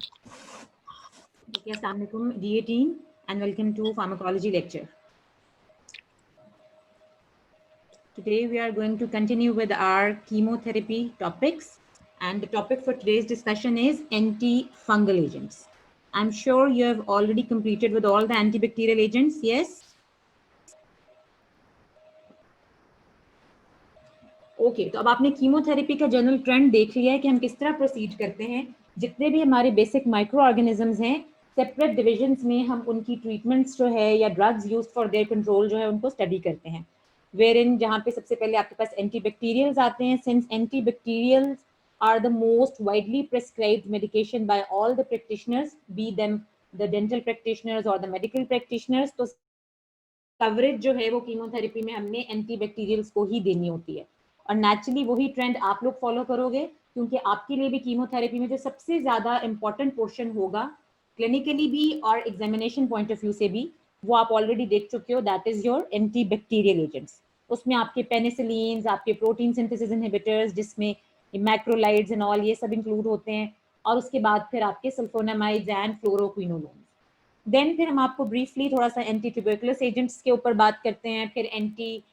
Okay, Assalamualaikum, DA team, and welcome to pharmacology lecture. Today we are going to continue with our chemotherapy topics, and the topic for today's discussion is antifungal agents. I'm sure you have already completed with all the antibacterial agents, yes? Okay तो अब आपने chemotherapy का general trend देख लिया है कि हम किस तरह प्रोसीड करते हैं. जितने भी हमारे बेसिक माइक्रो ऑर्गेनिजम्स हैं, सेपरेट डिविजन्स में हम उनकी ट्रीटमेंट्स जो है या drugs use for their control जो है उनको स्टडी करते हैं. वेयर इन जहाँ पे सबसे पहले आपके पास एंटीबैक्टीरियल्स आते हैं. Since antibacterials are the most widely prescribed medication by all the practitioners, be them the dental practitioners or the medical practitioners. तो कवरेज जो है वो कीमोथेरेपी में हमने एंटीबैक्टीरियल्स को ही देनी होती है और नेचुरली वही ट्रेंड आप लोग फॉलो करोगे क्योंकि आपके लिए भी कीमोथेरेपी में जो सबसे ज़्यादा इंपॉर्टेंट पोर्शन होगा क्लिनिकली भी और एग्जामिनेशन पॉइंट ऑफ व्यू से भी वो आप ऑलरेडी देख चुके हो. That is your antibacterial agents. उसमें आपके पेनिसिलिन्स, आपके प्रोटीन सिंथेसिस इनहिबिटर्स जिसमें मैक्रोलाइड्स एंड ऑल ये सब इंक्लूड होते हैं और उसके बाद फिर आपके सल्फोनामाइड्स एंड फ्लोरोक्विनोलोन्स. देन फिर हम आपको ब्रीफली थोड़ा सा एंटी ट्यूबरकुलस एजेंट्स के ऊपर बात करते हैं, फिर एंटी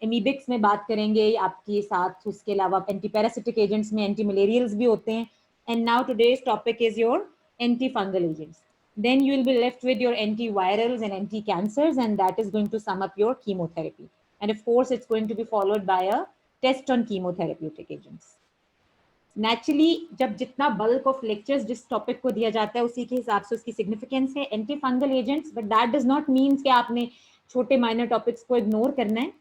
एमीबिक्स में बात करेंगे आपके साथ. उसके अलावा एंटी पैरासिटिक एजेंट्स में एंटी मलेरियल्स भी होते हैं. And now today's topic is your anti fungal agents. Then you will be left with your antivirals and anti-cancers, and that is going to sum up your chemotherapy. And of course, it's going to be followed by a test on chemotherapeutic agents. Naturally जब जितना bulk of lectures जिस topic को दिया जाता है उसी के हिसाब से उसकी सिग्निफिकेंस है. Anti fungal agents, but that does not means कि आपने छोटे माइनर टॉपिक्स को इग्नोर करना है.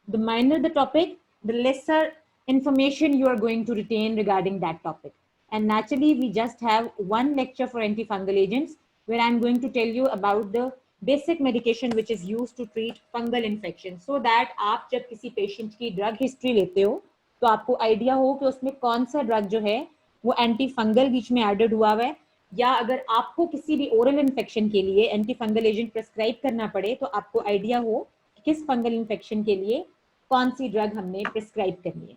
The minor the topic, the lesser information you are going to retain regarding that topic. And naturally we just have one lecture for antifungal agents where I'm going to tell you about the basic medication which is used to treat fungal infection, so that आप जब किसी patient की drug history लेते हो तो आपको idea हो कि उसमें कौन सा ड्रग जो है वो एंटी फंगल बीच में एडेड हुआ है, या अगर आपको किसी भी ओरल इन्फेक्शन के लिए एंटी फंगल एजेंट प्रेस्क्राइब करना पड़े तो आपको आइडिया हो कि किस फंगल इन्फेक्शन के लिए कौन सी ड्रग हमने प्रेस्क्राइब करनी है.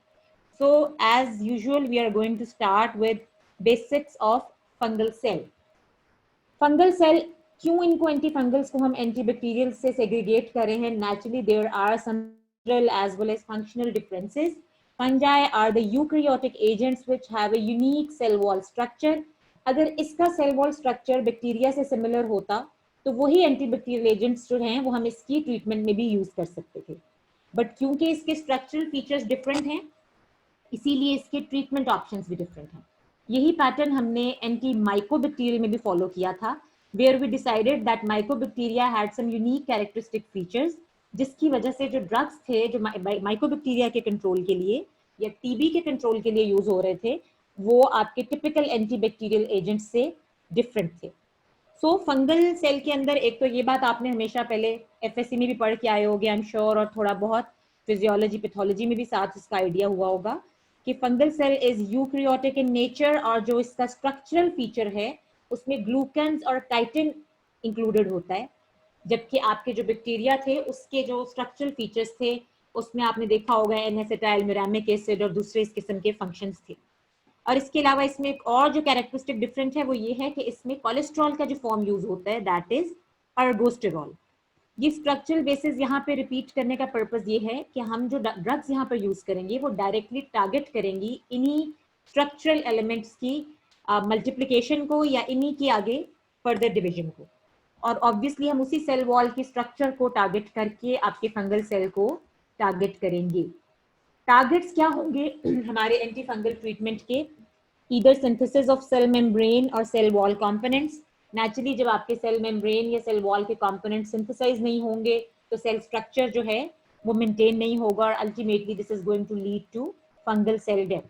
So as usual we are going to start with basics of fungal cell. Fungal cell, क्यों इनको एंटीफंगल्स को हम एंटीबैक्टीरियल से सेग्रीगेट कर रहे हैं? Naturally there are some as well as functional differences. Fungi are the eukaryotic agents which have a unique cell wall structure. अगर इसका सेल वॉल स्ट्रक्चर बैक्टीरिया से सिमिलर होता तो वही एंटीबैक्टीरियल एजेंट्स जो हैं वो हम इसकी ट्रीटमेंट में भी यूज कर सकते थे. बट क्योंकि इसके स्ट्रक्चरल फीचर्स डिफरेंट हैं इसीलिए इसके ट्रीटमेंट ऑप्शंस भी डिफरेंट हैं. यही पैटर्न हमने एंटी माइकोबैक्टीरियल में भी फॉलो किया था, where we decided that mycobacteria had some unique characteristic features जिसकी वजह से जो ड्रग्स थे जो माइकोबैक्टीरिया के कंट्रोल के लिए या टीबी के कंट्रोल के लिए यूज हो रहे थे वो आपके टिपिकल एंटीबैक्टीरियल एजेंट्स से डिफरेंट थे. सो फंगल सेल के अंदर एक तो ये बात आपने हमेशा पहले एफएससी में भी पढ़ के आए होगे आई एम श्योर, और थोड़ा बहुत फिजियोलॉजी पैथोलॉजी में भी साथ इसका आइडिया हुआ होगा कि fungal cell is eukaryotic in nature और जो इसका स्ट्रक्चरल फीचर है उसमें ग्लूकेंस और टाइटिन इंक्लूडेड होता है, जबकि आपके जो बैक्टीरिया थे उसके जो स्ट्रक्चरल फीचर्स थे उसमें आपने देखा होगा एन-एसिटाइल म्यूरामिक एसिड और दूसरे इस किस्म के फंक्शंस थे. और इसके अलावा इसमें एक और जो कैरेक्टरिस्टिक डिफरेंट है वो ये है कि इसमें कोलेस्ट्रॉल का जो फॉर्म यूज होता है दैट इज अर्गोस्टेरॉल. ये स्ट्रक्चरल बेसिस यहाँ पे रिपीट करने का पर्पस ये है कि हम जो ड्रग्स यहाँ पर यूज करेंगे वो डायरेक्टली टारगेट करेंगी इन्हीं स्ट्रक्चरल एलिमेंट्स की मल्टीप्लिकेशन को या इन्हीं की आगे फर्दर डिवीजन को, और ऑब्वियसली हम उसी सेल वॉल की स्ट्रक्चर को टारगेट करके आपके फंगल सेल को टारगेट करेंगे. टारगेट्स क्या होंगे हमारे एंटी फंगल ट्रीटमेंट के? Either synthesis of cell membrane और सेल वॉल कंपोनेंट्स. नेचुरली जब आपके सेल मेम्ब्रेन या सेल वॉल के कंपोनेंट सिंथेसाइज नहीं होंगे तो सेल स्ट्रक्चर जो है वो मेंटेन नहीं होगा और ultimately this is going to lead to fungal cell death.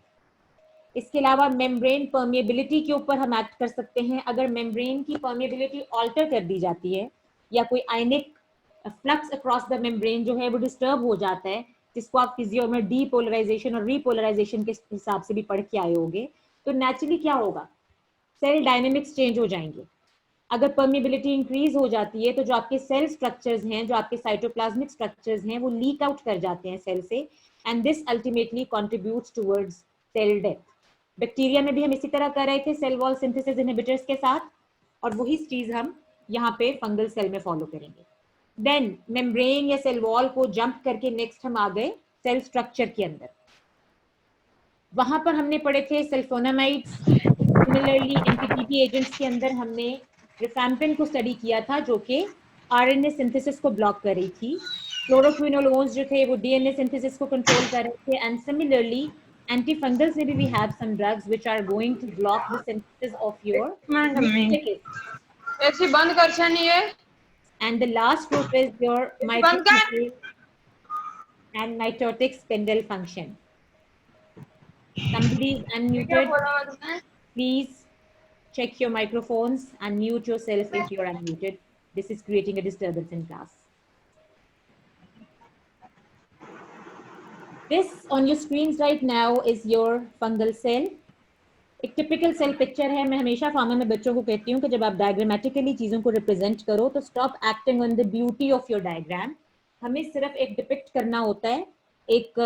इसके अलावा मेम्ब्रेन परमिएबिलिटी के ऊपर हम एक्ट कर सकते हैं. अगर मेम्ब्रेन की परमिएबिलिटी ऑल्टर कर दी जाती है या कोई आयनिक फ्लक्स अक्रॉस द मेम्ब्रेन जो है वो डिस्टर्ब हो जाता है, जिसको आप फिजियो में डीपोलराइजेशन और रीपोलराइजेशन के हिसाब से भी पढ़ के आए होंगे, तो नेचुरली क्या होगा, सेल डायनेमिक्स चेंज हो जाएंगे. अगर परमिएबिलिटी इंक्रीज हो जाती है तो जो आपके सेल स्ट्रक्चर्स हैं, जो आपके साइटोप्लाज्मिक स्ट्रक्चर्स हैं, वो लीक आउट कर जाते हैं सेल से, and this ultimately contributes towards cell death. Bacteria में भी हम इसी तरह कर रहे थे सेल वॉल सिंथेसिस इनहिबिटर्स के साथ, और वही चीज हम यहाँ पे फंगल सेल में फॉलो करेंगे। देन मेम्ब्रेन या सेल वॉल को जंप करके नेक्स्ट हम आ गए सेल स्ट्रक्चर के अंदर। वहां पर हमने पढ़े थे सल्फोनामाइड्स। सिमिलरली एंटीपीटी एजेंट्स के अंदर हमने रिफैम्पिन को स्टडी किया था जो कि आरएनए सिंथेसिस को ब्लॉक कर रही थी। क्लोरोक्विनोलोन्स जो थे वो डीएनए सिंथेसिस को कंट्रोल कर रहे थे। एंड सिमिलरली antifungals में भी we have some drugs which are going to block the synthesis of your nucleic acid. ऐसी बंद कर छनी है। And the last group is your बंद कर। mitotic and mitotic spindle function. Somebody is क्या unmuted. बोला तुमने? Please check your microphones and mute yourself if you're unmuted. This is creating a disturbance in class. This on your screens right now is your fungal cell. एक typical cell picture है। मैं हमेशा pharma में बच्चों को कहती हूँ कि जब आप डायग्रामेटिकली चीज़ों को रिप्रेजेंट करो तो stop acting on the beauty of your diagram. हमें सिर्फ एक डिपिक्ट करना होता है एक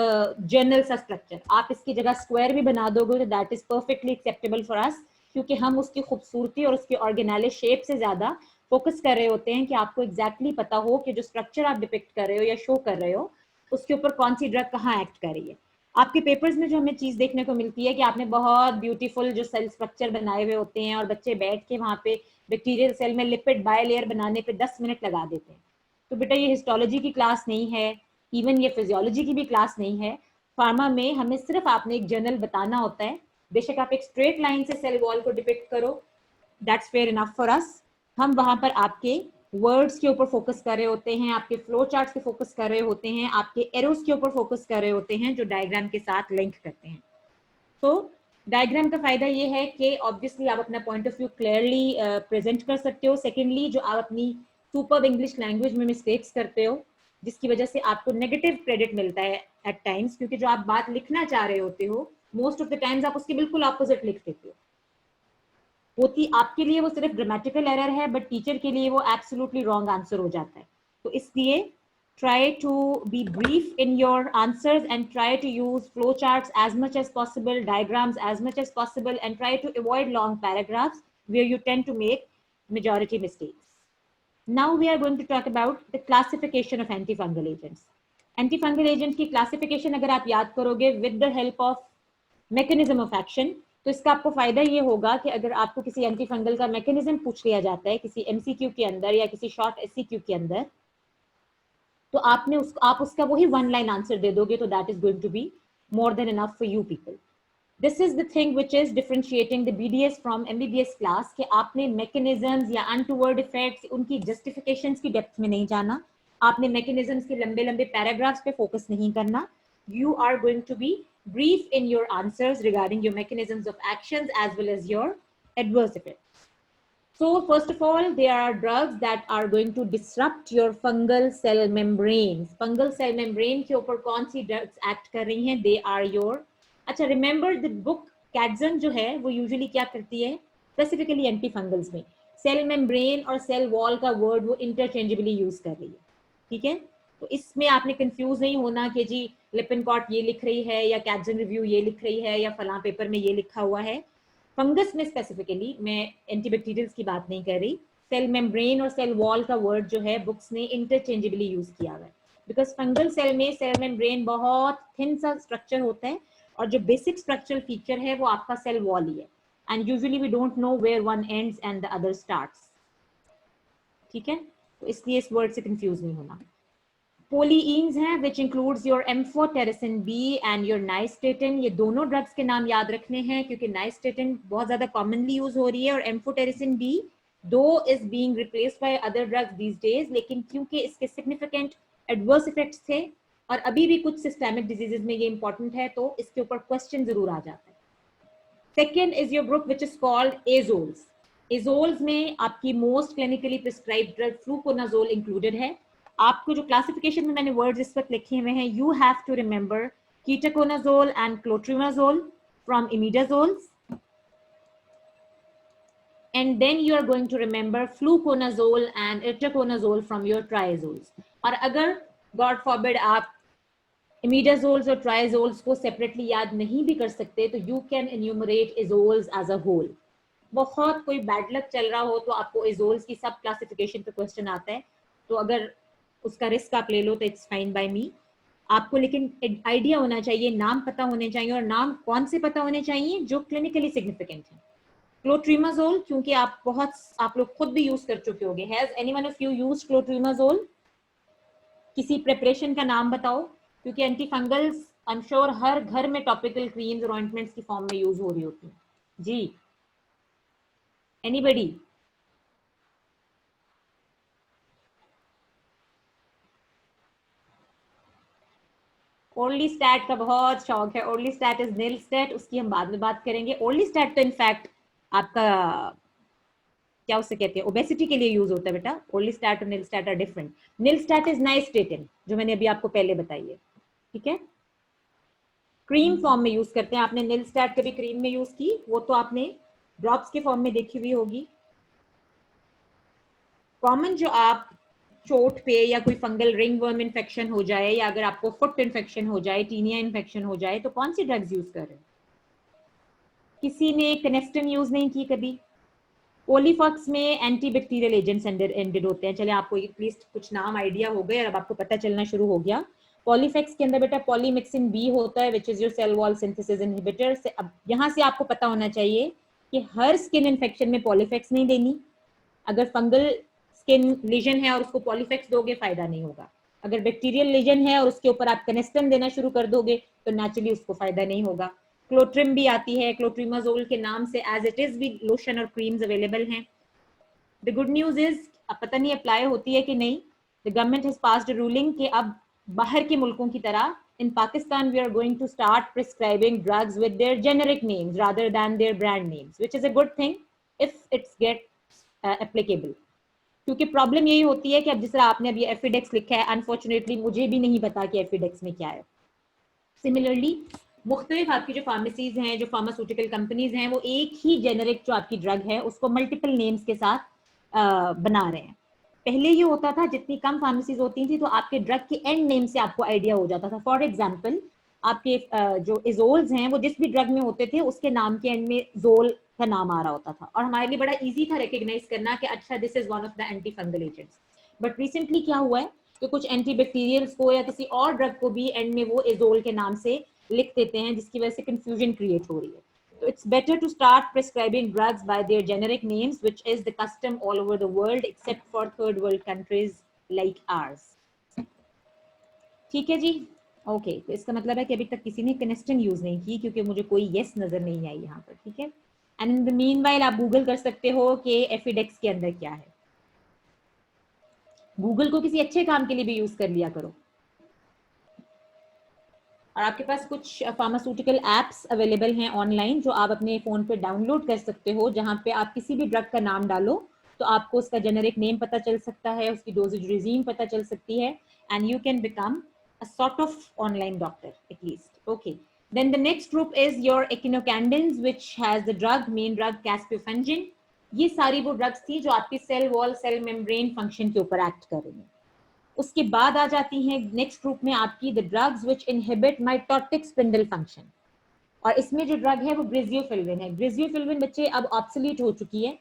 जनरल सा स्ट्रक्चर। आप इसकी जगह स्क्वायर भी बना दोगे तो that is perfectly acceptable for us, क्योंकि हम उसकी खूबसूरती और उसकी ऑर्गेनाइज शेप से ज़्यादा फोकस कर रहे होते हैं कि आपको एग्जैक्टली पता हो कि जो स्ट्रक्चर आप डिपिक्ट कर रहे हो या शो कर रहे हो उसके ऊपर कौन सी ड्रग कहाँ एक्ट कर रही है। आपके पेपर्स में जो हमें चीज देखने को मिलती है कि आपने बहुत ब्यूटीफुल जो सेल स्ट्रक्चर बनाए हुए होते हैं और बच्चे बैठ के वहां पे बैक्टीरियल सेल में लिपिड बायलेयर बनाने पे 10 मिनट लगा देते हैं। तो बेटा ये हिस्टोलॉजी की क्लास नहीं है, इवन ये फिजियोलॉजी की भी क्लास नहीं है। फार्मा में हमें सिर्फ आपने एक जर्नल बताना होता है। बेशक आप एक स्ट्रेट लाइन से सेल वॉल को डिपिक्ट करो, that's fair enough for us. हम वहां पर आपके वर्ड्स के ऊपर फोकस कर रहे होते हैं, आपके फ्लो चार्ट्स पे फोकस कर रहे होते हैं, आपके एरोस के ऊपर फोकस कर रहे होते हैं जो डायग्राम के साथ लिंक करते हैं। तो डायग्राम का फायदा ये है कि ऑब्वियसली आप अपना point of view clearly present कर सकते हो। सेकेंडली जो आप अपनी सुपर इंग्लिश लैंग्वेज में मिस्टेक्स करते हो जिसकी वजह से आपको नेगेटिव क्रेडिट मिलता है एट टाइम्स, क्योंकि जो आप बात लिखना चाह रहे होते हो मोस्ट ऑफ द टाइम्स आप उसके बिल्कुल ऑपोजिट लिख देते हो। होती आपके लिए वो सिर्फ ग्रामेटिकल एरर है बट टीचर के लिए वो एब्सोल्युटली रॉन्ग आंसर हो जाता है। तो इसलिए try to be brief in your answers and try to use flow charts as much as possible, diagrams as much as possible, and try to avoid long paragraphs where you tend to make majority mistakes. Now we are going to talk about the classification of antifungal agents. Antifungal agent की classification अगर आप याद करोगे with the help of mechanism of action, तो इसका आपको फायदा ये होगा कि अगर आपको किसी एंटीफंगल का मैकेनिज्म पूछ लिया जाता है किसी एमसीक्यू के अंदर या किसी शॉर्ट एससीक्यू के अंदर, तो आप उसका वही वन लाइन आंसर दे दोगे तो that is going to be more than enough for you people. This is the thing which is differentiating the BDS from MBBS class, कि आपने मैकेनिज्म्स या अनटूवर्ड इफेक्ट्स उनकी जस्टिफिकेशंस की डेप्थ में नहीं जाना, आपने मैकेनिज्म्स के लंबे लंबे पैराग्राफ्स पे फोकस नहीं करना। You are going to be brief in your answers regarding your mechanisms of actions as well as your adverse effects. So first of all, there are drugs that are going to disrupt your fungal cell membranes. Fungal cell membrane के ऊपर कौन सी drugs act कर रही हैं? They are your, अच्छा remember the book Kadzan जो है वो usually क्या करती है specifically antifungals में cell membrane और cell wall का word वो interchangeably use कर रही है, ठीक है? तो इसमें आपने कंफ्यूज नहीं होना कि जी लिपिनकॉट ये लिख रही है या कैप्सन रिव्यू ये लिख रही है या फलां पेपर में ये लिखा हुआ है। फंगस में स्पेसिफिकली मैं एंटीबैक्टीरियल्स की बात नहीं कर रही, सेल मेम्ब्रेन और सेल वॉल का वर्ड जो है बुक्स ने इंटरचेंजेबली यूज किया हुआ है, बिकॉज फंगल सेल में सेल मेम्ब्रेन बहुत थिन सा स्ट्रक्चर होता है और जो बेसिक स्ट्रक्चरल फीचर है वो आपका सेल वॉल ही है, and usually we don't know where one ends and the other starts, ठीक है? तो इसलिए इस वर्ड से कंफ्यूज नहीं होना। पोलीइन्स हैं which includes your amphotericin B and your nystatin. ये दोनों ड्रग्स के नाम याद रखने हैं क्योंकि नाइस्टेटिन बहुत ज्यादा कॉमनली यूज हो रही है और एम्फोटेरिसिन बी दो is being replaced by other drugs these days, लेकिन क्योंकि इसके सिग्निफिकेंट एडवर्स इफेक्ट्स थे और अभी भी कुछ सिस्टेमिक डिजीजेस में ये इंपॉर्टेंट है तो इसके ऊपर क्वेश्चन जरूर आ जाता है। Second is your group which is called एजोल्स। एजोल्स में आपकी most clinically prescribed drug fluconazole included है। आपको जो क्लासिफिकेशन में मैंने वर्ड्स इस वक्त लिखे हुए हैं, you have to remember ketoconazole and clotrimazole from imidazoles, and then you are going to remember fluconazole and itraconazole from your triazoles. और अगर God forbid आप इमिडाजोल्स और ट्राइजोल्स को सेपरेटली याद नहीं भी कर सकते तो you can enumerate azoles as a whole. बहुत कोई बैड लक चल रहा हो तो आपको इजोल्स की सब क्लासिफिकेशन पे क्वेश्चन आता है, तो अगर उसका रिस्क आप ले लो तो इट्स फाइन बाय मी। आपको लेकिन आइडिया होना चाहिए, नाम पता होने चाहिए, और नाम कौन से पता होने चाहिए जो क्लिनिकली सिग्निफिकेंट है। क्लोट्रीमाजोल क्योंकि आप लोग खुद भी यूज कर चुके होंगे। Has anyone of you used clotrimazole? किसी प्रिपरेशन का नाम बताओ, क्योंकि anti fungals I am sure हर घर में टॉपिकल क्रीम्स और ऑइंटमेंट्स की फॉर्म में यूज हो रही होती हैं। जी, एनीबडी? ओर्लीस्टैट का बहुत शौक है। ओर्लीस्टैट इज निलस्टैट, उसकी हम बाद में बात करेंगे। ओर्लीस्टैट तो इनफैक्ट आपका क्या उसे कहते हैं, ओबेसिटी के लिए यूज होता है बेटा। ओर्लीस्टैट और निलस्टैट आर डिफरेंट। निलस्टैट इज नाइस्टेटिन, जो मैंने अभी आपको पहले बताई है, ठीक है। क्रीम फॉर्म में यूज करते हैं। आपने निलस्टैट कभी क्रीम में यूज की? वो तो आपने ड्रॉप्स के फॉर्म में देखी हुई होगी। कॉमन जो आप चोट पे या कोई फंगल रिंगवर्म इन्फेक्शन हो जाए, या अगर आपको फुट इन्फेक्शन हो जाए, टीनिया इन्फेक्शन हो जाए, तो कौन सी ड्रग्स यूज कर रहे हैं? किसी ने कनेस्टन यूज नहीं की कभी? पोलीफॉक्स में एंटीबैक्टीरियल एजेंट्स एंडेड होते हैं। चले आपको एटलीस्ट कुछ नाम आइडिया हो गए और अब आपको पता चलना शुरू हो गया। पॉलीफेक्स के अंदर बेटा पॉलीमिक्सिन बी होता है, which is your cell wall synthesis inhibitor. से अब यहाँ से आपको पता होना चाहिए कि हर स्किन इन्फेक्शन में पॉलीफेक्स नहीं देनी। अगर फंगल स्किन लीजन है और उसको पॉलीफेक्स दोगे फायदा नहीं होगा। अगर बैक्टीरियल लीजन है और उसके ऊपर आप कनेस्टन देना शुरू कर दोगे तो नेचुरली उसको फायदा नहीं होगा। क्लोट्रिम भी आती है, क्लोट्रीमाजोल के नाम से एज इट इज भी लोशन और क्रीम्स अवेलेबल हैं। द गुड न्यूज इज, अब पता नहीं अप्लाई होती है कि नहीं, the government has passed a ruling कि अब बाहर के मुल्कों की तरह in Pakistan we are going to start prescribing drugs with their generic names rather than their brand names, which is a good thing if it's get applicable। क्योंकि problem यही होती है कि अब जिस तरह आपने अभी एफिडेक्स लिखा है, अनफॉर्चुनेटली मुझे भी नहीं पता कि एफिडेक्स में क्या है। सिमिलरली मुख्तलिफ आपकी जो फार्मेसीज हैं, जो फार्मास्यूटिकल कंपनीज हैं, वो एक ही जेनरिक जो आपकी ड्रग है उसको मल्टीपल नेम्स के साथ बना रहे हैं। पहले ये होता था जितनी कम फार्मेसीज होती थी तो आपके ड्रग के एंड नेम से आपको आइडिया हो जाता था। फॉर एग्जाम्पल आपके जो इजोल्स हैं वो जिस भी ड्रग में होते थे उसके नाम के एंड में जोल का नाम आ रहा होता था, और हमारे लिए बड़ा इजी था रिकग्नाइज करना कि अच्छा this is one of the anti fungal agents. But recently क्या हुआ है कि कुछ एंटीबैक्टीरियल्स को या किसी और ड्रग को भी एंड में वो इजोल के नाम से लिख देते हैं, जिसकी वजह से कंफ्यूजन क्रिएट हो रही है। So it's better to start prescribing drugs by their generic names, which is the custom all over the world except for third world countries like ours। ठीक है जी, ओके। तो इसका मतलब है कि अभी तक किसी ने कनेस्टन यूज नहीं की, क्योंकि मुझे कोई यस नजर नहीं आई यहाँ पर, ठीक है। एंड इन द मीनवाइल आप गूगल कर सकते हो कि एफिडेक्स के अंदर क्या है। गूगल को किसी अच्छे काम के लिए भी यूज कर लिया करो। और आपके पास कुछ फार्मास्यूटिकल एप्स अवेलेबल हैं ऑनलाइन जो आप अपने फ़ोन पे डाउनलोड कर सकते हो, जहाँ पे आप किसी भी ड्रग का नाम डालो तो आपको उसका जेनेरिक नेम पता चल सकता है, उसकी डोजेज रिजीम पता चल सकती है, and you can become a sort of online doctor at least. Okay, then the next group is your echinocandins which has the drug main drug caspofungin। ये सारी वो ड्रग्स थी जो आपकी cell wall cell membrane function के ऊपर act कर रही हैं। उसके बाद आ जाती हैं नेक्स्ट ग्रुप में आपकी the drugs which inhibit mitotic spindle function, और इसमें जो ड्रग है वो ग्रेजियोफिल्विन है। ग्रेजियोफिल्विन बच्चे अब ऑब्सोलीट हो चुकी है,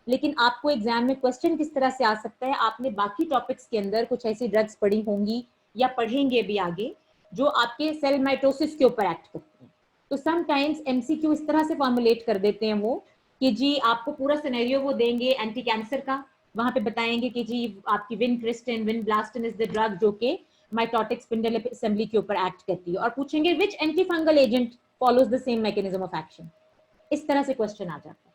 लेकिन आपको एग्जाम में क्वेश्चन किस तरह से आ सकता है, आपने बाकी टॉपिक्स के अंदर कुछ ऐसी ड्रग्स पढ़ी होंगी या पढ़ेंगे भी आगे जो आपके सेल माइटोसिस के ऊपर एक्ट करती हैं। तो समटाइम्स एमसीक्यू इस तरह से फॉर्मुलेट कर देते हैं वो कि जी आपको पूरा सिनेरियो वो देंगे एंटी कैंसर का, वहां पे बताएंगे कि जी आपकी vincristine vinblastine is the drug जो कि माइटोटिक स्पिंडल असेंबली के ऊपर एक्ट करती है, और पूछेंगे which anti fungal agent follows the same mechanism of action. इस तरह से क्वेश्चन आ जाता है।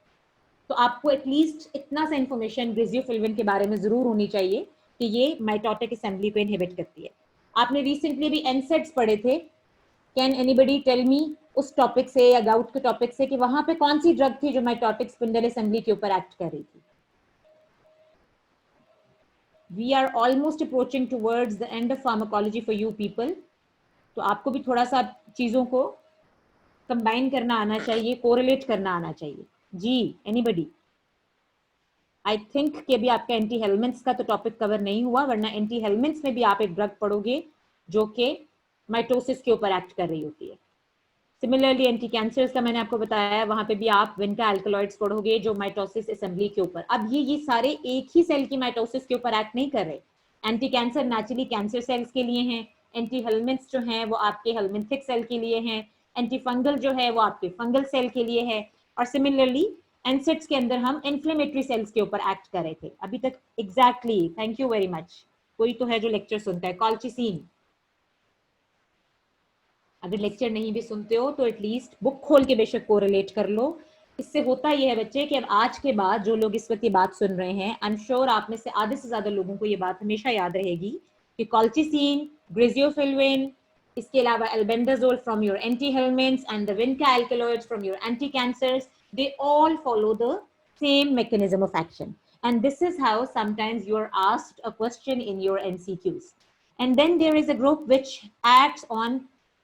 तो आपको एटलीस्ट इतना सा इंफॉर्मेशन ग्रेजियोफिल्विन के बारे में जरूर होनी चाहिए कि ये माइटोटिक असेंबली को इनहिबिट करती है। आपने रिसेंटली भी एनसेड्स पढ़े थे, कैन एनीबडी टेल मी उस टॉपिक से या गाउट के टॉपिक से कि वहां पे कौन सी ड्रग थी जो माइटोटिक स्पिंडल असेंबली के ऊपर एक्ट कर रही थी? We are almost approaching towards the end of pharmacology for you people। तो आपको भी थोड़ा सा चीजों को कंबाइन करना आना चाहिए, कोरिलेट करना आना चाहिए। जी एनीबडी? आई थिंक कि अभी आपका एंटी हेलमेंट्स का तो टॉपिक कवर नहीं हुआ, वरना एंटी हेलमेंट्स में भी आप एक ड्रग पढ़ोगे जो कि माइटोसिस के ऊपर एक्ट कर रही होती है। सिमिलरली एंटी कैंसर्स का मैंने आपको बताया, वहां पे भी आप विंका एल्कलॉइड्स पढ़ोगे जो माइटोसिस असेंबली के ऊपर। अब ये सारे एक ही सेल की माइटोसिस के ऊपर एक्ट नहीं कर रहे। Anti cancer naturally cancer cells के लिए हैं, एंटी हेलमिंथ्स जो हैं वो आपके हेलमिंथिक सेल के लिए हैं, एंटी फंगल जो है वो आपके फंगल सेल के लिए है, और सिमिलरली एनसेट्स के अंदर हम इन्फ्लेमेटरी सेल्स के ऊपर एक्ट कर रहे थे अभी तक। Exactly, thank you very much. कोई तो है जो लेक्चर सुनता है। कॉल्चिसिन, अगर लेक्चर नहीं भी सुनते हो तो एटलीस्ट बुक खोल के बेशक कोरिलेट कर लो। इससे होता यह है बच्चे कि अब आज के बाद जो लोग इस वक्त ये बात सुन रहे हैं, आई एम श्योर आप में से आधे से ज्यादा लोगों को ये बात हमेशा याद रहेगी कि कॉल्चिसिन, ग्रेजियोफिल्विन, इसके अलावा albendazole from your anti helminths and the vinca alkaloids from your anti cancers, they all follow the same mechanism of action, and this is how sometimes you are asked a question in your MCQs. And then there is a group which acts on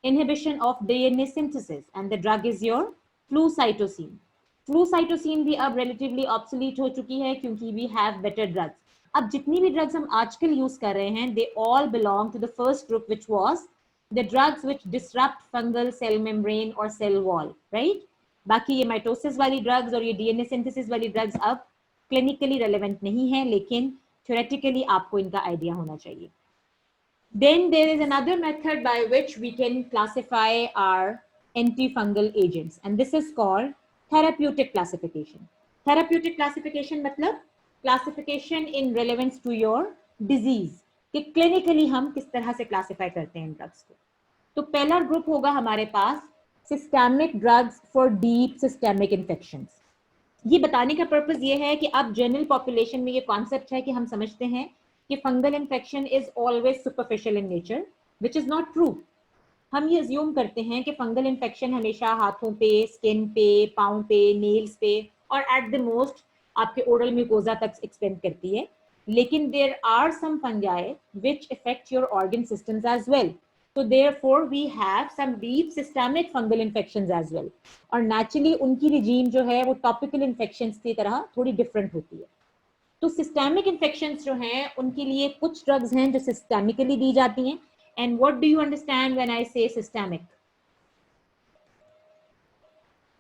inhibition of DNA synthesis, and the drug is your flucytosine. Flucytosine भी अब relatively obsolete हो चुकी है क्योंकि we have better drugs. अब जितनी भी drugs हम आजकल use कर रहे हैं, they all belong to the first group, which was the drugs which disrupt fungal cell membrane or cell wall, right? बाकी ये माइटोसिस वाली ड्रग्स और ये डीएनए सिंथेसिस वाली ड्रग्स अब क्लिनिकली रेलेवेंट नहीं है, लेकिन थ्योरेटिकली आपको इनका आइडिया होना चाहिए। Then there is another method by which we can classify our antifungal agents, and this is called therapeutic classification. Therapeutic classification मतलब classification in relevance to your disease, कि clinically हम किस तरह से classify करते हैं इन drugs को। तो पहला ग्रुप होगा हमारे पास systemic drugs for deep systemic infections. ये बताने का पर्पस ये है कि अब जनरल पॉपुलेशन में ये कॉन्सेप्ट है कि हम समझते हैं कि fungal infection is always superficial in nature, which is not true. हम ये अज्यूम करते हैं कि फंगल इन्फेक्शन हमेशा हाथों पे, स्किन पे, पाँव पे, नेल्स पे और एट द मोस्ट आपके ओरल म्यूकोजा तक एक्सटेंड करती है, लेकिन there are some fungi which affect your organ systems as well. So therefore we have some deep systemic fungal infections as well. और naturally उनकी regime जो है वो topical infections की तरह थोड़ी different होती है। तो systemic infections जो हैं उनके लिए कुछ drugs हैं जो systemically दी जाती हैं। And what do you understand when I say systemic?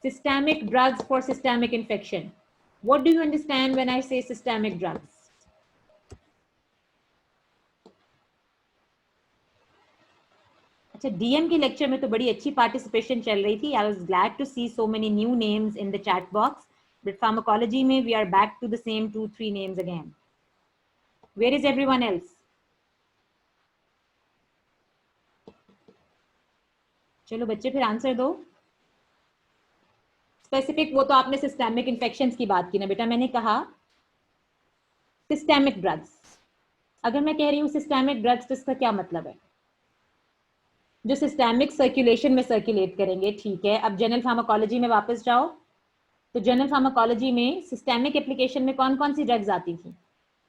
Systemic drugs for systemic infection. What do you understand when I say systemic drugs? अच्छा, डीएम के लेक्चर में तो बड़ी अच्छी पार्टिसिपेशन चल रही थी। I was glad to see so many new names in the chat box, but pharmacology में we are back to the same 2-3 names again. Where is everyone else? चलो बच्चे फिर आंसर दो। स्पेसिफिक, वो तो आपने सिस्टेमिक इन्फेक्शंस की बात की ना बेटा। मैंने कहा सिस्टेमिक ड्रग्स। अगर मैं कह रही हूँ सिस्टेमिक ड्रग्स तो इसका क्या मतलब है? जो सिस्टेमिक सर्कुलेशन में सर्कुलेट करेंगे, ठीक है। अब जनरल फार्माकोलॉजी में वापस जाओ, तो जनरल फार्माकोलॉजी में सिस्टेमिक एप्लीकेशन में कौन कौन सी ड्रग्स आती थी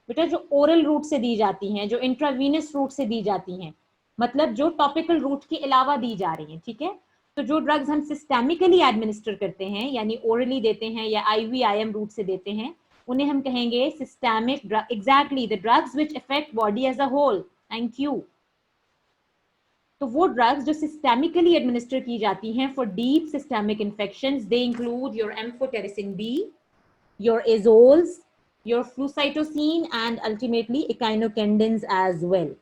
बेटा? जो ओरल रूट से दी जाती हैं, जो इंट्रावीनस रूट से दी जाती हैं, मतलब जो टॉपिकल रूट के अलावा दी जा रही हैं, ठीक है। तो जो ड्रग्स हम सिस्टेमिकली एडमिनिस्टर करते हैं, यानी ओरली देते हैं या IVIM रूट से देते हैं, उन्हें हम कहेंगे systemic drug. Exactly, the drugs which affect body as a whole. Thank you. तो वो ड्रग्स जो सिस्टेमिकली एडमिनिस्टर की जाती हैं for deep systemic infections, they include your amphotericin B, your azoles, your flucytosine and ultimately echinocandins as well.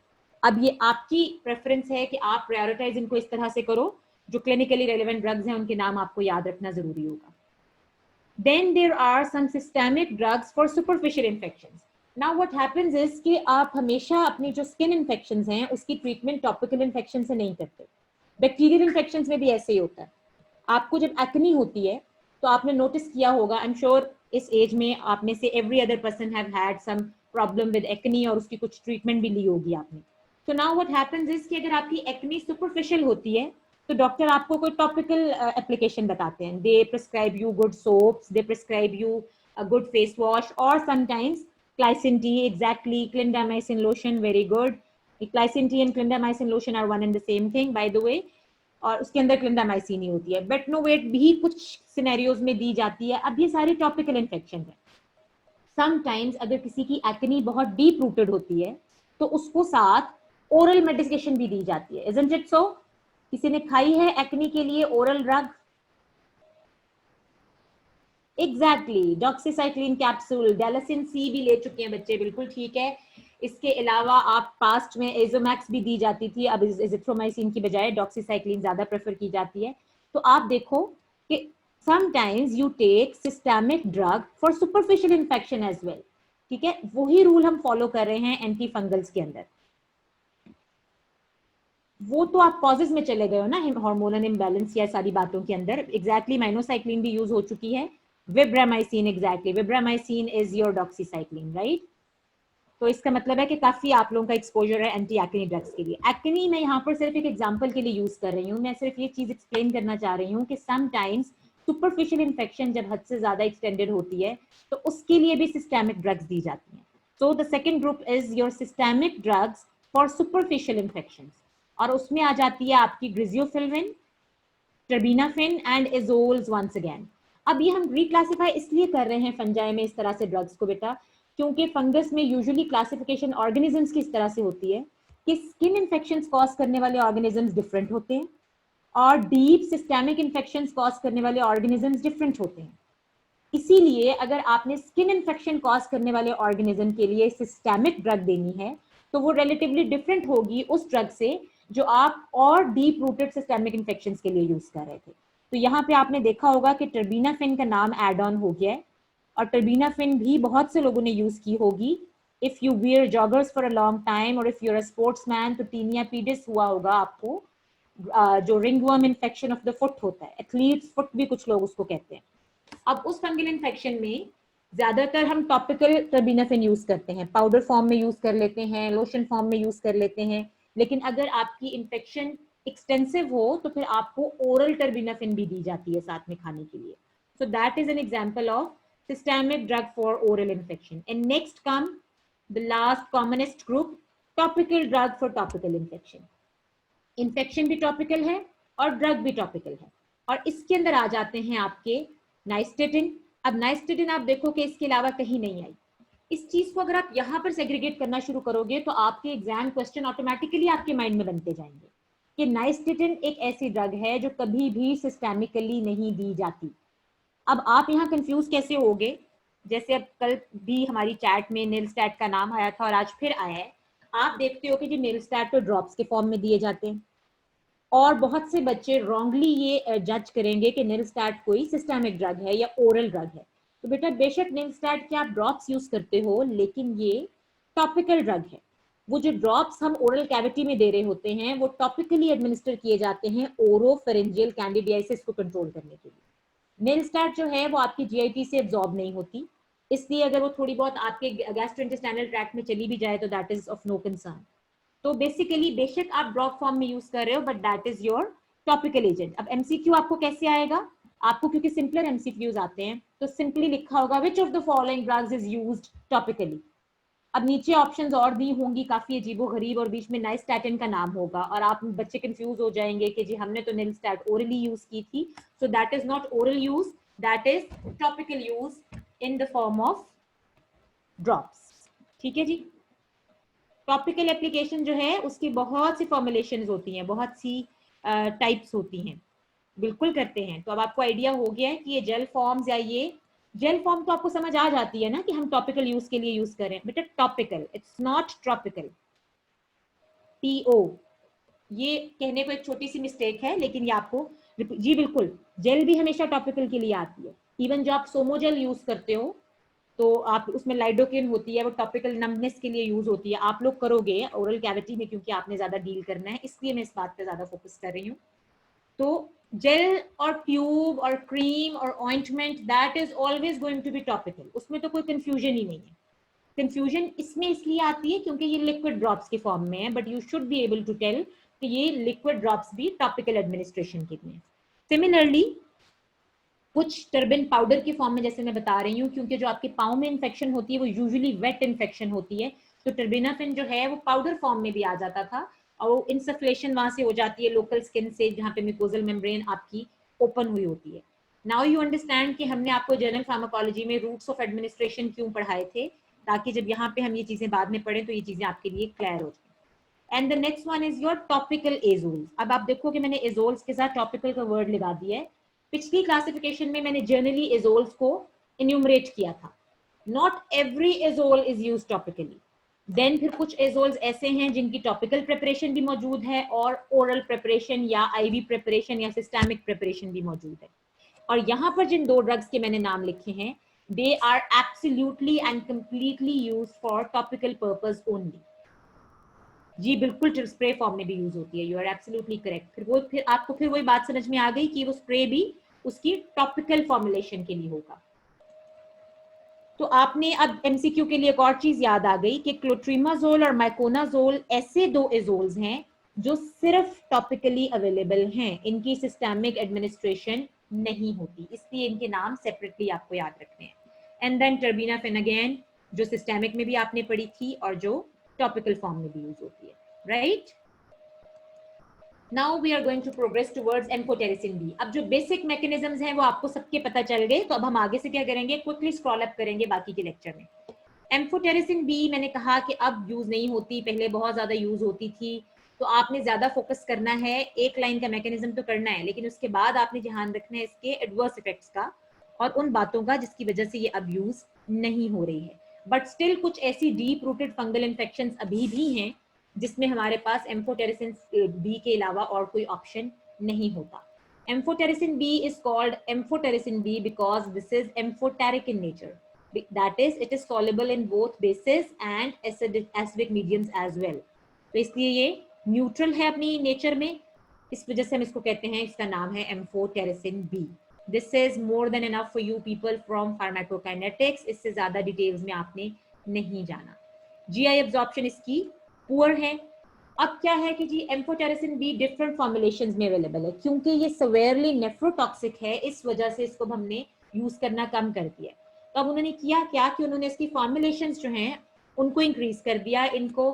अब ये आपकी preference है कि आप प्रायोरिटाइज इनको इस तरह से करो, जो क्लिनिकली रेलेवेंट ड्रग्स हैं उनके नाम आपको याद रखना जरूरी होगा। Then there are some systemic drugs for superficial infections. Now what happens is कि आप हमेशा अपनी जो स्किन इन्फेक्शंस हैं उसकी ट्रीटमेंट टॉपिकल इन्फेक्शन से नहीं करते। बैक्टीरियल इन्फेक्शंस में भी ऐसे ही होता है। आपको जब एक्नी होती है तो आपने नोटिस किया होगा, आई एम श्योर इस एज में आप में से every other person have had some problem with acne और उसकी कुछ ट्रीटमेंट भी ली होगी आपने। तो नाउ व्हाट हैपेंस इज कि अगर आपकी एक्नी सुपरफिशियल होती है तो डॉक्टर आपको कोई टॉपिकल एप्लीकेशन बताते हैं। They prescribe you good soaps, they prescribe you a good face wash और sometimes Glycin T, exactly, clindamycin lotion, very good. Glycin T and clindamycin lotion are one and the same thing, by the way. और उसके अंदर clindamycin ही होती है। Betnovate भी कुछ scenarios में दी जाती है। अब ये सारी टॉपिकल इन्फेक्शन है। समटाइम्स अगर किसी की एक्नी बहुत डीप रूटेड होती है तो उसको साथ ओरल मेडिकेशन भी दी जाती है, isn't it so? किसी ने खाई है एक्ने के लिए oral drug? Exactly, doxycycline capsule, Dalacin C भी ले चुके हैं बच्चे, बिल्कुल ठीक है। इसके अलावा आप पास्ट में एजोमैक्स भी दी जाती थी, अब एजिथ्रोमाइसिन की बजाय डॉक्सीसाइक्लिन ज्यादा प्रेफर की जाती है। तो आप देखो कि sometimes you take systemic drug for superficial infection as well, ठीक है। वही रूल हम फॉलो कर रहे हैं एंटी फंगल्स के अंदर। वो तो आप कॉजेज में चले गए हो ना, हार्मोनल इम्बैलेंस या सारी बातों के अंदर। एग्जैक्टली माइनोसाइक्लिन भी यूज हो चुकी है, Vibramycin, exactly Vibramycin is your doxycycline, right. तो इसका मतलब है कि काफी आप लोगों का एक्सपोजर है एंटी एक्ने ड्रग्स के लिए। एक्ने मैं यहाँ पर सिर्फ एक एग्जांपल के लिए यूज कर रही हूँ, मैं सिर्फ ये चीज एक्सप्लेन करना चाह रही हूँ कि समटाइम्स सुपरफिशियल इन्फेक्शन जब हद से ज्यादा एक्सटेंडेड होती है तो उसके लिए भी सिस्टेमिक ड्रग्स दी जाती हैं। So the second group is your systemic drugs for superficial infection, और उसमें आ जाती है आपकी griseofulvin, terbinafine and azoles once again. अब ये हम रिक्लासिफाई इसलिए कर रहे हैं फंजाई में इस तरह से ड्रग्स को बेटा, क्योंकि फंगस में यूजुअली क्लासिफिकेशन ऑर्गेनिजम्स की इस तरह से होती है कि स्किन इन्फेक्शंस कॉज करने वाले ऑर्गेनिजम्स डिफरेंट होते हैं और डीप सिस्टेमिक इन्फेक्शंस कॉज करने वाले ऑर्गेनिजम्स डिफरेंट होते हैं। इसीलिए अगर आपने स्किन इन्फेक्शन कॉज करने वाले ऑर्गेनिज्म के लिए सिस्टेमिक ड्रग देनी है तो वो रिलेटिवली डिफरेंट होगी उस ड्रग से जो आप और डीप रूटेड सिस्टेमिक इन्फेक्शंस के लिए यूज कर रहे थे। तो यहाँ पे आपने देखा होगा कि टर्बिनाफिन का नाम एड ऑन हो गया है, और टर्बिनाफिन भी बहुत से लोगों ने यूज की होगी। If you wear joggers for a long time और if you are a sportsman तो टीनिया पीडिस हुआ होगा आपको, जो ringworm infection of the foot होता है, एथलीट्स फुट भी कुछ लोग उसको कहते हैं। अब उस फंगल इन्फेक्शन में ज्यादातर हम टॉपिकल टर्बिनाफिन यूज करते हैं, पाउडर फॉर्म में यूज कर लेते हैं, लोशन फॉर्म में यूज कर लेते हैं। लेकिन अगर आपकी इन्फेक्शन एक्सटेंसिव हो तो फिर आपको ओरल टर्बिनाफिन भी दी जाती है साथ में खाने के लिए। So that is an example of systemic drug for oral infection. And next come the last commonest group, topical drug for topical infection. Infection भी टॉपिकल है और ड्रग भी टॉपिकल है, और इसके अंदर आ जाते हैं आपके नाइस्टेटिन। अब नाइस्टेटिन आप देखो कि इसके अलावा कहीं नहीं आई। इस चीज को अगर आप यहाँ पर सेग्रीगेट करना शुरू करोगे तो आपके एग्जाम क्वेश्चन ऑटोमेटिकली आपके माइंड में बनते जाएंगे कि नाइस्टेटिन एक ऐसी ड्रग है जो कभी भी सिस्टेमिकली नहीं दी जाती। अब आप यहाँ कंफ्यूज कैसे होगे, जैसे अब कल भी हमारी चैट में निलस्टैट का नाम आया था और आज फिर आया है। आप देखते हो कि जो निलस्टैट तो ड्रॉप्स के फॉर्म में दिए जाते हैं, और बहुत से बच्चे रॉन्गली ये जज करेंगे कि निलस्टैट कोई सिस्टेमिक ड्रग है या ओरल ड्रग है। तो बेटा बेशक निलस्टैट के आप ड्रॉप्स यूज करते हो, लेकिन ये टॉपिकल ड्रग है। वो जो ड्रॉप्स हम ओरल कैविटी में दे रहे होते हैं वो टॉपिकली एडमिनिस्टर किए जाते हैं ओरोफेरेंजियल कैंडिडियासिस को कंट्रोल करने के लिए। निलस्टैट जो है वो आपकी जीआईटी से एब्जॉर्ब नहीं होती, इसलिए अगर वो थोड़ी बहुत आपके गैस्ट्रोइंटेस्टाइनल ट्रैक्ट में चली भी जाए तो that is of no concern. तो बेसिकली बेशक आप ड्रॉप फॉर्म में यूज कर रहे हो but that is your topical agent. अब एमसीक्यू आपको कैसे आएगा, आपको क्योंकि सिंपलर एमसीक्यूज आते हैं तो सिंपली लिखा होगा which of the following drugs is used topically. अब नीचे ऑप्शंस और दी होंगी काफी अजीबो गरीब और बीच में नाइस्टैटिन का नाम होगा और आप बच्चे कंफ्यूज हो जाएंगे कि जी हमने तो निलस्टैट ओरली यूज की थी। So that is not oral use, that is topical use in the form of drops. ठीक है जी। टॉपिकल एप्लीकेशन जो है उसकी बहुत सी फॉर्मुलेशंस होती हैं, बहुत सी टाइप्स होती हैं, बिल्कुल करते हैं। तो अब आपको आइडिया हो गया है कि ये जेल फॉर्म्स या ये जेल फॉर्म तो आपको समझ आ जाती है ना कि हम टॉपिकल यूज के लिए यूज करें। बेटा topical, it's not tropical, T O. ये कहने को एक छोटी सी मिस्टेक है लेकिन ये आपको जी बिल्कुल, जेल भी हमेशा टॉपिकल के लिए आती है। इवन जो आप सोमोजेल यूज करते हो तो आप उसमें लाइडोकेन होती है, वो टॉपिकल नम्बनेस के लिए यूज होती है। आप लोग करोगे ओरल कैविटी में क्योंकि आपने ज्यादा डील करना है, इसलिए मैं इस बात पे ज्यादा फोकस कर रही हूँ। तो जेल और ट्यूब और क्रीम और ointment that is always going to be topical, उसमें तो कोई कंफ्यूजन ही नहीं है। कंफ्यूजन इसमें इसलिए आती है क्योंकि ये लिक्विड ड्रॉप्स के फॉर्म में है, but you should be able to tell कि ये लिक्विड ड्रॉप्स भी टॉपिकल एडमिनिस्ट्रेशन के लिए। सिमिलरली कुछ टर्बिन पाउडर की फॉर्म में जैसे मैं बता रही हूँ, क्योंकि जो आपके पाँव में इन्फेक्शन होती है वो यूजुअली वेट इन्फेक्शन होती है, तो टर्बिनाफिन जो है वो पाउडर फॉर्म में भी आ जाता था और वो इंसफ्लेशन वहां से हो जाती है लोकल स्किन से जहाँ पे म्यूकोजल मेम्ब्रेन आपकी ओपन हुई होती है। नाउ यू अंडरस्टैंड कि हमने आपको जनरल फार्माकोलॉजी में रूट्स ऑफ एडमिनिस्ट्रेशन क्यों पढ़ाए थे, ताकि जब यहाँ पे हम ये चीजें बाद में पढ़ें तो ये चीजें आपके लिए क्लियर हो जाए। And the next one is your topical एजोल्स। अब आप देखो कि मैंने एजोल्स के साथ टॉपिकल का वर्ड लगा दिया है। पिछली क्लासिफिकेशन में मैंने जनरली एजोल्स को इन्यूमरेट किया था। Not every azole is use topically. Then फिर कुछ एजोल्स ऐसे हैं जिनकी टॉपिकल प्रिपरेशन भी मौजूद है और ओरल प्रिपरेशन या आईवी प्रिपरेशन या सिस्टेमिक प्रिपरेशन भी मौजूद है। और यहाँ पर जिन 2 ड्रग्स के मैंने नाम लिखे हैं, they are absolutely and completely used for topical purpose only. जी बिल्कुल, स्प्रे फॉर्म में भी यूज होती है। You are absolutely correct. फिर आपको फिर वही बात समझ में आ गई कि वो स्प्रे भी उसकी टॉपिकल फॉर्मुलेशन के लिए होगा। तो आपने अब एमसीक्यू के लिए एक और चीज याद आ गई कि क्लोट्रीमाजोल और माइकोनाजोल ऐसे 2 एजोल्स हैं जो सिर्फ टॉपिकली अवेलेबल हैं, इनकी सिस्टेमिक एडमिनिस्ट्रेशन नहीं होती, इसलिए इनके नाम सेपरेटली आपको याद रखने हैं। एंड देन टर्बिनाफेन अगेन, जो सिस्टेमिक में भी आपने पढ़ी थी और जो टॉपिकल फॉर्म में भी यूज होती है, right. Now we are going to progress towards amphotericin B. अब जो बेसिक मैकेनिज्म्स हैं वो आपको सबके पता चल गए, तो अब हम आगे से क्या करेंगे, क्विकली स्क्रॉल अप करेंगे बाकी के लेक्चर में। एम्फोटेरिसिन बी मैंने कहा कि अब यूज नहीं होती, पहले बहुत ज्यादा यूज होती थी, तो आपने ज्यादा फोकस करना है, एक लाइन का मैकेनिज्म तो करना है, लेकिन उसके बाद आपने ध्यान रखना है इसके एडवर्स इफेक्ट्स का और उन बातों का जिसकी वजह से ये अब यूज नहीं हो रही है। बट स्टिल कुछ ऐसी डीप रूटेड फंगल इन्फेक्शंस अभी भी हैं जिसमें हमारे पास एम्फोटेरिसिन बी के अलावा और कोई ऑप्शन नहीं होता। Amphotericin B is called amphotericin B because this is amphoteric in nature, that is it is soluble in both bases and acidic mediums as well। तो इसलिए ये न्यूट्रल है अपनी नेचर में, इस वजह से हम इसको कहते हैं, इसका नाम है amphotericin B. This is more than enough for you people from pharmacokinetics, इससे ज्यादा डिटेल्स में आपने नहीं जाना। जीआई एब्जॉर्प्शन इसकी पुअर है। अब क्या है कि जी एम्फोटेरिसिन बी डिफरेंट फॉर्मुलेशंस में अवेलेबल है, क्योंकि ये सेवेरली नेफ्रोटॉक्सिक है, इस वजह से इसको हमने यूज करना कम कर दिया। तो अब उन्होंने किया क्या कि उन्होंने इसकी फॉर्मुलेशंस जो हैं उनको इंक्रीज कर दिया। इनको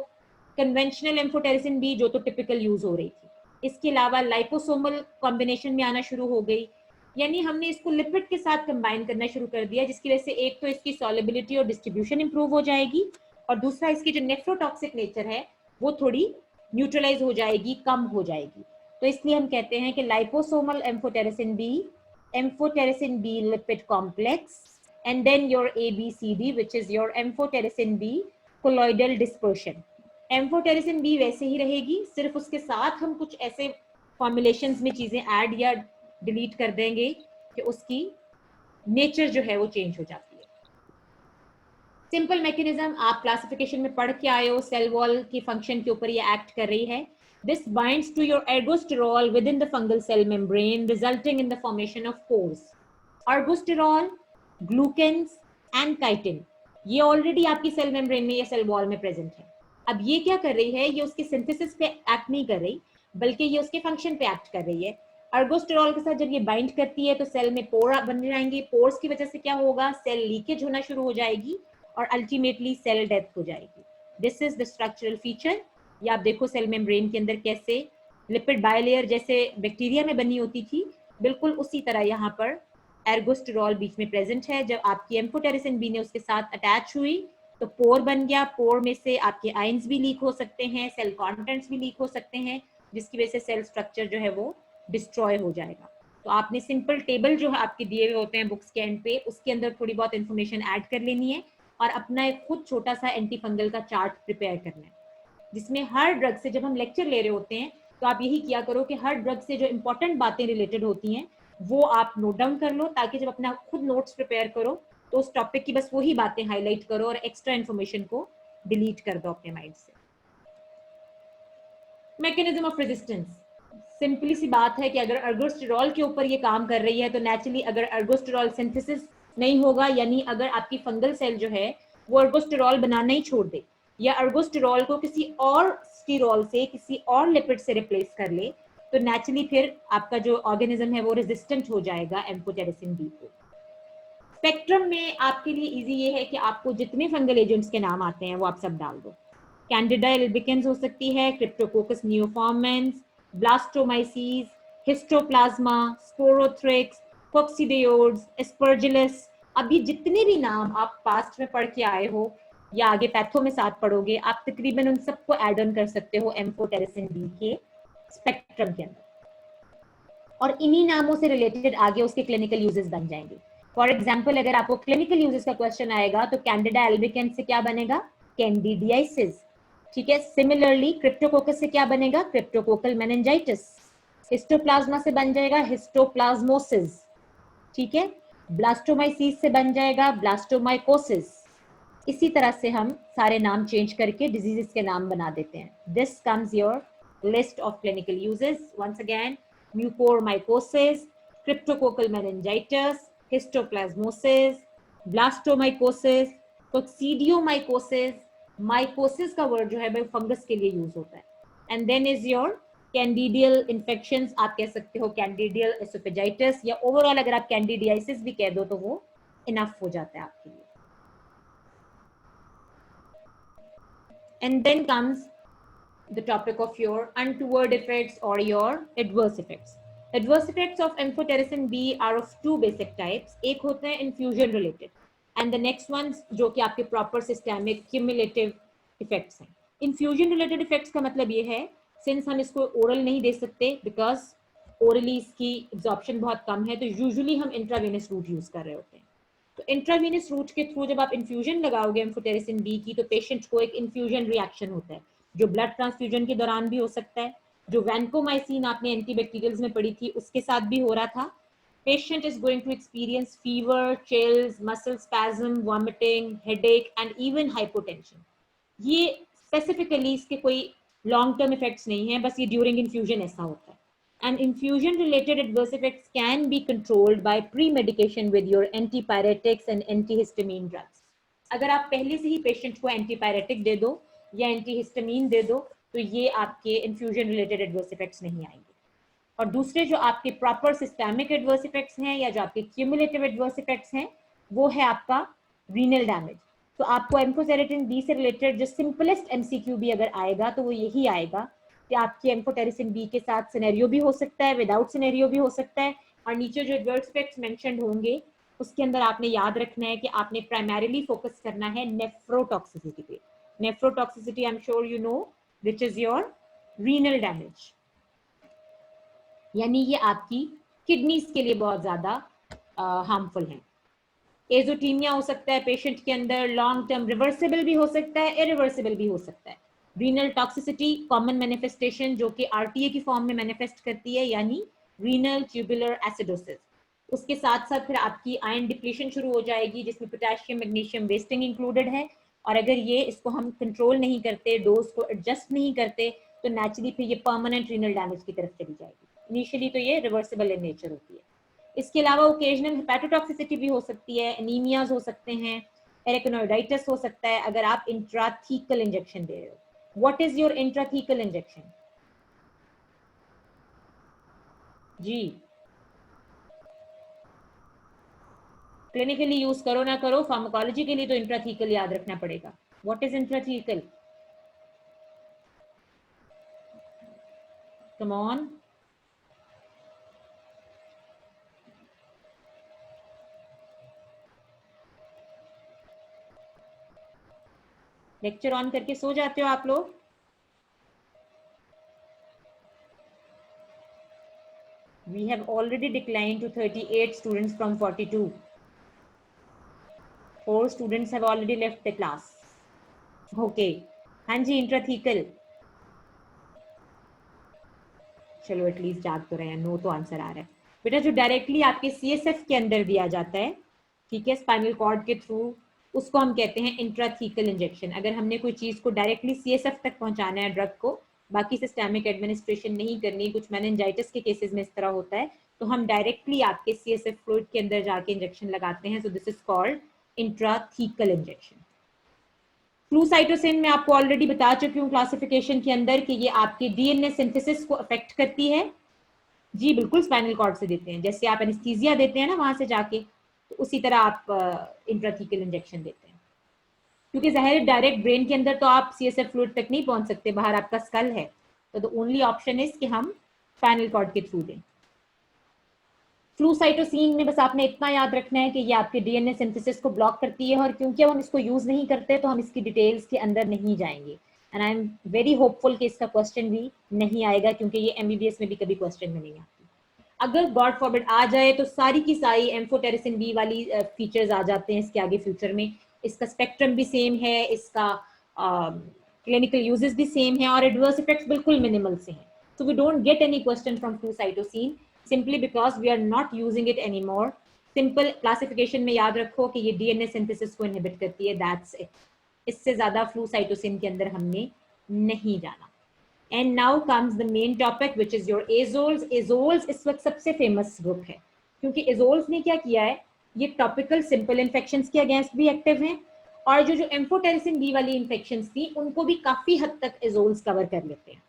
कन्वेंशनल एम्फोटेरिसिन बी जो तो टिपिकल यूज हो रही थी, इसके अलावा लाइपोसोमल कॉम्बिनेशन में आना शुरू हो गई, यानी हमने इसको लिपिड के साथ कंबाइन करना शुरू कर दिया, जिसकी वजह से एक तो इसकी सॉलिबिलिटी और डिस्ट्रीब्यूशन इंप्रूव हो जाएगी और दूसरा इसकी जो नेफ्रोटॉक्सिक नेचर है वो थोड़ी न्यूट्रलाइज हो जाएगी, कम हो जाएगी। तो इसलिए हम कहते हैं कि liposomal amphotericin B lipid complex and then your ABCD which is your amphotericin B colloidal dispersion। Amphotericin B वैसे ही रहेगी, सिर्फ उसके साथ हम कुछ ऐसे फॉर्मुलेशंस में चीजें ऐड या डिलीट कर देंगे कि उसकी नेचर जो है वो चेंज हो जाती है। सिंपल मैकेनिज्म आप क्लासिफिकेशन में पढ़ के आए हो, सेल वॉल की फंक्शन के ऊपर ये एक्ट कर रही है। This binds to your ergosterol within the fungal cell membrane resulting in the formation of pores। ergosterol, glucans and chitin ये ऑलरेडी आपकी सेल मेम्ब्रेन में या सेल वॉल में प्रेजेंट है। अब ये क्या कर रही है, ये उसके सिंथेसिस पे एक्ट नहीं कर रही, बल्कि ये उसके फंक्शन पे एक्ट कर रही है। ergosterol के साथ जब ये बाइंड करती है तो सेल में पोर बन जाएंगे, पोर्स की वजह से क्या होगा, सेल लीकेज होना शुरू हो जाएगी और अल्टीमेटली सेल डेथ हो जाएगी। This is the structural feature. ये आप देखो सेल मेम्ब्रेन के अंदर कैसे लिपिड बायलेयर जैसे बैक्टीरिया में बनी होती थी, बिल्कुल उसी तरह यहाँ पर ergosterol बीच में प्रेजेंट है। जब आपकी एम्फोटेरिसिन बी ने उसके साथ अटैच हुई तो पोर बन गया, पोर में से आपके आयंस भी लीक हो सकते हैं, सेल कंटेंट्स भी लीक हो सकते हैं, जिसकी वजह से सेल स्ट्रक्चर जो है वो डिस्ट्रॉय हो जाएगा। तो आपने सिंपल टेबल जो है आपके दिए हुए होते हैं बुक्स के एंड पे, उसके अंदर थोड़ी बहुत इंफॉर्मेशन ऐड कर लेनी है और अपना एक खुद छोटा सा एंटी फंगल का चार्ट प्रिपेयर करना है, जिसमें हर ड्रग से जब हम लेक्चर ले रहे होते हैं तो आप यही किया करो कि हर ड्रग से जो इंपॉर्टेंट बातें रिलेटेड होती हैं वो आप नोट डाउन कर लो, ताकि जब अपना खुद नोट्स प्रिपेयर करो तो उस टॉपिक की बस वही बातें हाईलाइट करो और एक्स्ट्रा इंफॉर्मेशन को डिलीट कर दो अपने माइंड से। मैकेनिज्म ऑफ रेजिस्टेंस, सिंपली सी बात है कि अगर ergosterol के ऊपर ये काम कर रही है तो नेचुरली अगर ergosterol सिंथेसिस नहीं होगा, यानी अगर आपकी फंगल सेल जो है वो ergosterol बनाना ही छोड़ दे या ergosterol को किसी और स्टीरॉल से, किसी और लिपिड से रिप्लेस कर ले, तो नेचुरली फिर आपका जो ऑर्गेनिज्म है वो रेजिस्टेंट हो जाएगा एम्फोटेरिसिन बी को। स्पेक्ट्रम में आपके लिए इजी ये है कि आपको जितने फंगल एजेंट्स के नाम आते हैं वो आप सब डाल दो। कैंडिडा एल्बिकेंस हो सकती है, क्रिप्टोकोकस नियोफॉर्मेंस, ब्लास्टोमाइसीज, हिस्टोप्लाज्मा, स्पोरोथ्रिक्स, कोक्सीडियोड्स, एस्परजिलस। अभी जितने भी नाम आप पास्ट में पढ़ के आए हो या आगे पैथो में साथ पढ़ोगे, आप तकरीबन उन सबको ऐड ऑन कर सकते हो एम्फोटेरिसिन बी के स्पेक्ट्रम के अंदर, और इन्हीं नामों से रिलेटेड आगे उसके क्लिनिकल यूजेस बन जाएंगे। फॉर एग्जाम्पल अगर आपको क्लिनिकल यूजेस का क्वेश्चन आएगा तो कैंडिडा एल्बिकेंस से क्या बनेगा, कैंडिडियासिस, ठीक है। सिमिलरली क्रिप्टोकोकस से क्या बनेगा, क्रिप्टोकोकल मेनिंजाइटिस। हिस्टोप्लाज्मा से बन जाएगा हिस्टोप्लाज्मोसिस, ठीक है। ब्लास्टोमाइसिस से बन जाएगा ब्लास्टोमाइकोसिस। इसी तरह से हम सारे नाम चेंज करके डिजीजेस के नाम बना देते हैं। This comes your list of clinical uses once again, mucormycosis, cryptococcal meningitis, histoplasmosis, blastomycosis, coccidioidomycosis. Mycosis का वर्ड जो है वो फंगस के लिए यूज होता है। And then is your candidial infections, आप कह सकते हो कैंडिडियल एसोफेजाइटिस, या ओवरऑल अगर आप कैंडिडियासिस भी कह दो तो वो इनफ हो जाता है आपके लिए। And then comes the topic of your untoward effects or your adverse effects. Adverse effects of amphotericin B are of two basic types. एक होते हैं infusion related and the next ones जो कि आपके proper systemic cumulative effects हैं। Infusion related effects का मतलब ये है, since हम इसको oral नहीं दे सकते because orally इसकी absorption बहुत कम है, तो usually हम intravenous route use कर रहे होते हैं। तो इंट्रावीनस रूट के थ्रू जब आप इन्फ्यूजन लगाओगे एम्फोटेरिसिन बी की, तो पेशेंट को एक इन्फ्यूजन रिएक्शन होता है जो ब्लड ट्रांसफ्यूजन के दौरान भी हो सकता है, जो वैंकोमाइसिन आपने एंटीबैक्टीरियल्स में पढ़ी थी उसके साथ भी हो रहा था। Patient is going to experience fever, chills, muscle spasm, vomiting, headache and even hypotension. ये स्पेसिफिकली इसके कोई लॉन्ग टर्म इफेक्ट्स नहीं है, बस ये ड्यूरिंग इन्फ्यूजन ऐसा होता है। And infusion related adverse effects can be controlled by pre-medication with your antipyretics and antihistamine drugs. अगर आप पहले से ही पेशेंट को एंटीपायरेटिक दे दो या एंटीहिस्टामीन दे दो तो ये आपके इन्फ्यूजन रिलेटेड एडवर्स इफेक्ट्स नहीं आएंगे। और दूसरे जो आपके प्रॉपर सिस्टेमिक एडवर्स इफेक्ट्स हैं या जो आपके क्यूमुलेटिव एडवर्स इफेक्ट्स हैं वो है आपका रीनल डैमेज। तो आपको एम्फोटेरिसिन बी से रिलेटेड जो सिंपलेस्ट एमसीक्यू भी अगर आएगा तो वो यही आएगा कि आपकी एम्फोटेरिसिन बी के साथ सिनेरियो भी हो सकता है, विदाउट सिनेरियो भी हो सकता है, और नीचे जो एडवर्स इफेक्ट्स मेंशन्ड होंगे उसके अंदर आपने याद रखना है कि आपने प्राइमरीली फोकस करना है नेफ्रोटॉक्सिसिटी पे। Nephrotoxicity I am sure you know which is your renal damage, यानी ये आपकी किडनीज के लिए बहुत ज्यादा हार्मफुल है। एजोटीमिया हो सकता है पेशेंट के अंदर, लॉन्ग टर्म रिवर्सिबल भी हो सकता है, इरिवर्सिबल भी हो सकता है। रीनल टॉक्सिसिटी कॉमन मैनिफेस्टेशन जो कि आरटीए की फॉर्म में मैनिफेस्ट करती है, यानी रीनल ट्यूबुलर एसिडोसिस। उसके साथ साथ फिर आपकी आयरन डिप्लीशन शुरू हो जाएगी जिसमें पोटेशियम, मैग्नीशियम वेस्टिंग इंक्लूडेड है, और अगर ये इसको हम कंट्रोल नहीं करते, डोज को एडजस्ट नहीं करते, तो नेचुरली फिर ये परमानेंट रीनल डैमेज की तरफ चली जाएगी। इनिशियली तो ये रिवर्सिबल इन नेचर होती है। इसके अलावा ओकेजनल हेपेटोटॉक्सिसिटी भी हो सकती है, एनीमियाज हो सकते हैं, एरिकनोइडाइटिस हो सकता है अगर आप इंट्राथीकल इंजेक्शन दे रहे हो। What is your intrathecal injection? जी क्लिनिकली यूज करो ना करो, फार्माकोलॉजी के लिए तो इंट्राथीकल याद रखना पड़ेगा। What is intrathecal? Come on, lecture on करके सो जाते हो आप लोग? We have already declined to 38 students from 42. 4 students have already left the class. Okay. हाँ जी, इंट्राथीकल। चलो एटलीस्ट जाग तो रहे हैं, नो तो आंसर आ रहा है। बेटा जो डायरेक्टली आपके सीएसएफ के अंदर दिया जाता है, ठीक है, स्पाइनल कॉर्ड के थ्रू, उसको हम कहते हैं इंट्राथीकल इंजेक्शन। अगर हमने कोई चीज को डायरेक्टली सीएसएफ तक पहुंचाना है ड्रग को, बाकी सिस्टेमिक एडमिनिस्ट्रेशन नहीं करनी, कुछ मेनिंजाइटिस के केसेस में इस तरह होता है, तो हम डायरेक्टली आपके सीएसएफ फ्लूइड के अंदर जाके इंजेक्शन लगाते हैं। So this is called intrathecal injection. Flucytosine में आपको ऑलरेडी बता चुकी हूँ क्लासिफिकेशन के अंदर कि ये आपके डीएनए सिंथेसिस को अफेक्ट करती है। जी बिल्कुल, स्पाइनल कॉर्ड से देते हैं, जैसे आप एनेस्थीसिया देते हैं ना वहां से जाके, तो उसी तरह आप इंट्राथीकल इंजेक्शन देते हैं। क्योंकि ज़ाहिर डायरेक्ट ब्रेन के अंदर तो आप सीएसएफ फ्लूइड तक नहीं पहुंच सकते, बाहर आपका स्कल है, तो द ओनली ऑप्शन इज कि हम स्पाइनल कॉर्ड के थ्रू दें। फ्लूसाइटोसिन में बस आपने इतना याद रखना है कि ये आपके डीएनए सिंथेसिस को ब्लॉक करती है, और क्योंकि हम इसको यूज नहीं करते तो हम इसकी डिटेल्स के अंदर नहीं जाएंगे। And I am very hopeful कि इसका क्वेश्चन भी नहीं आएगा, क्योंकि ये एमबीबीएस में भी कभी क्वेश्चन में नहीं आती। अगर गॉड फॉरबिड आ जाए तो सारी की सारी एम्फोटेरिसिन बी वाली फीचर्स आ जाते हैं इसके आगे फ्यूचर में। इसका स्पेक्ट्रम भी सेम है, इसका क्लिनिकल यूजेस भी सेम है, और एडवर्स इफेक्ट्स बिल्कुल मिनिमल से हैं। So we don't get any question from flucytosine simply because we are not using it anymore. Simple classification में याद रखो कि ये डीएनए सिंथेसिस को इनहिबिट करती है, that's it. इससे ज्यादा फ्लूसाइटोसिन के अंदर हमने नहीं जाना। And now comes the main topic which is your azoles. Azoles इस वक्त सबसे फेमस ग्रुप है, क्योंकि azoles ने क्या किया है, ये टॉपिकल सिंपल इन्फेक्शंस के अगेंस्ट भी एक्टिव हैं, और जो एम्फोटेरिसिन बी वाली इन्फेक्शंस थी उनको भी काफी हद तक azoles कवर कर लेते हैं।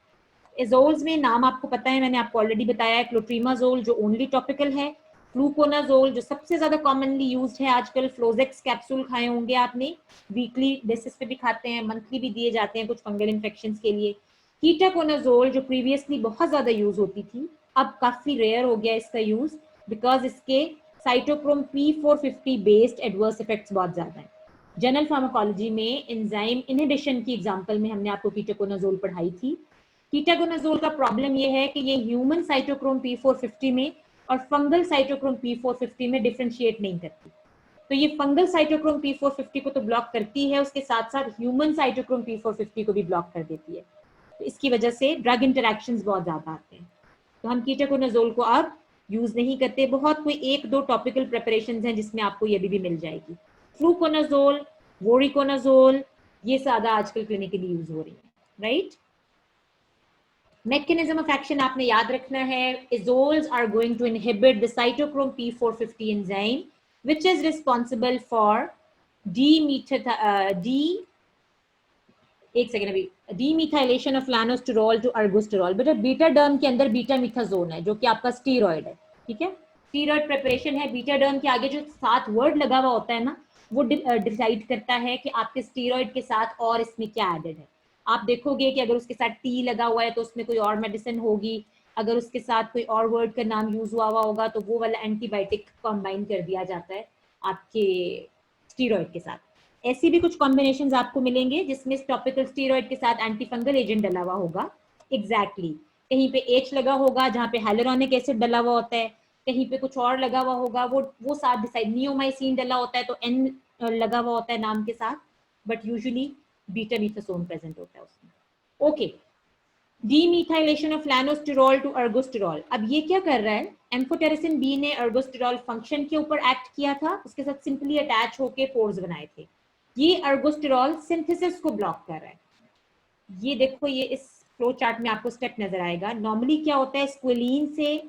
एजोल्स में नाम आपको पता है, मैंने आपको ऑलरेडी बताया है, क्लोट्रीमाजोल जो ओनली टॉपिकल है, फ्लूकोनाजोल जो सबसे ज्यादा कॉमनली यूज्ड है आजकल, फ्लोजेक्स कैप्सूल खाए होंगे आपने, वीकली बेसिस पे भी खाते हैं, मंथली भी दिए जाते हैं कुछ फंगल इन्फेक्शंस के लिए। कीटाकोनाजोल जो प्रीवियसली बहुत ज्यादा यूज होती थी, अब काफी रेयर हो गया इसका यूज, बिकॉज इसके cytochrome P450 based adverse effects बहुत ज्यादा है। जनरल फार्माकोलॉजी में एंजाइम इनहिबिशन की एग्जांपल में हमने आपको कीटाकोनाजोल पढ़ाई थी। कीटाकोनाजोल का प्रॉब्लम ये है कि ये ह्यूमन साइटोक्रोम P450 में और फंगल साइटोक्रोम P450 में डिफरेंशिएट नहीं करती। तो ये फंगल साइटोक्रोम P450 को तो ब्लॉक करती है, उसके साथ साथ ह्यूमन साइटोक्रोम P450 को भी ब्लॉक कर देती है। तो इसकी वजह से ड्रग इंटरैक्शंस बहुत ज्यादा आते हैं। तो हम कीटाकोनाजोल को अब यूज नहीं करते। बहुत कोई एक दो टॉपिकल प्रिपरेशंस हैं जिसमें आपको ये भी मिल जाएगी। फ्लूकोनाजोल, वोरिकोनाजोल, ये ज्यादा आजकल क्लिनिकली यूज हो रही है, राइट। Mechanism of action आपने याद रखना है, azoles are going to inhibit the cytochrome P450 enzyme which is responsible for demethylation of lanosterol to ergosterol। बेटा बीटाडर्म के अंदर बीटा मिथाजोन है जो कि आपका स्टीरॉयड है, ठीक है, स्टीरॉयड प्रिपरेशन है। बीटाडर्म के आगे जो 7 वर्ड लगा हुआ होता है ना, वो डिसाइड करता है कि आपके स्टीरॉयड के साथ और इसमें क्या एडेड है। आप देखोगे कि अगर उसके साथ टी लगा हुआ है तो उसमें कोई और मेडिसिन होगी, अगर उसके साथ कोई और वर्ड का नाम यूज हुआ होगा तो वो वाला एंटीबायोटिक कंबाइन कर दिया जाता है आपके स्टीरॉयड के साथ। ऐसी भी कुछ कॉम्बिनेशंस आपको मिलेंगे जिसमें टॉपिकल स्टीरॉयड के साथ एंटी फंगल एजेंट डला हुआ होगा। एग्जैक्टली कहीं पे H लगा होगा जहाँ पे हाइलुरोनिक एसिड डला हुआ होता है, कहीं पे कुछ और लगा हुआ होगा, वो साथ डिसाइड, नियोमाइसिन डला होता है तो N लगा हुआ होता है नाम के साथ, but usually betamethasone present होता है उसमें। Okay, demethylation of lanosterol to ergosterol. अब ये क्या कर रहा है, एम्फोटेरिसिन बी ने अर्गोस्टेरॉल फंक्शन के ऊपर एक्ट किया था, उसके साथ सिंपली अटैच होके पोर्स बनाए थे। ये अर्गोस्टेरॉल सिंथेसिस को ब्लॉक कर रहा है। ये देखो, ये इस फ्लो चार्ट में आपको स्टेप नजर आएगा। नॉर्मली क्या होता है, स्क्वेलिन से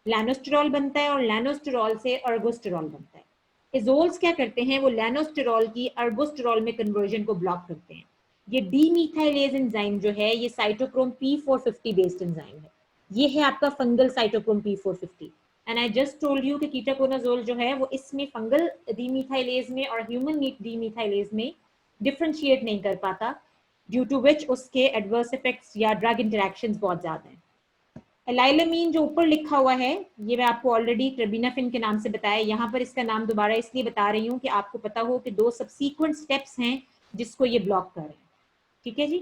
लैनोस्टेरॉल बनता है और लैनोस्टेरॉल से अर्गोस्टेरॉल बनता है। एजोल्स क्या करते हैं, वो लैनोस्टेरॉल की अर्गोस्टेरॉल में कन्वर्जन को ब्लॉक करते हैं। ये डीमिथाइलेज एंजाइम जो है ये साइटोक्रोम P450 बेस्ड एंजाइम है। ये है आपका fungal cytochrome P450। And I just told you कि कीटाकोनाजोल जो है वो इसमें फंगल डीमिथाइलेज में और ह्यूमन डीमिथाइलेज में डिफरेंशिएट नहीं कर पाता, ड्यू टू विच उसके एडवर्स इफेक्ट्स या ड्रग इंटरैक्शंस बहुत ज्यादा हैं। एलाइलामीन जो ऊपर लिखा हुआ है ये मैं आपको ऑलरेडी ट्रेबिनाफिन के नाम से बताया, यहाँ पर इसका नाम दोबारा इसलिए बता रही हूँ कि आपको पता हो कि 2 सबसीक्वेंट स्टेप्स हैं जिसको ये ब्लॉक कर रहे हैं, ठीक है जी।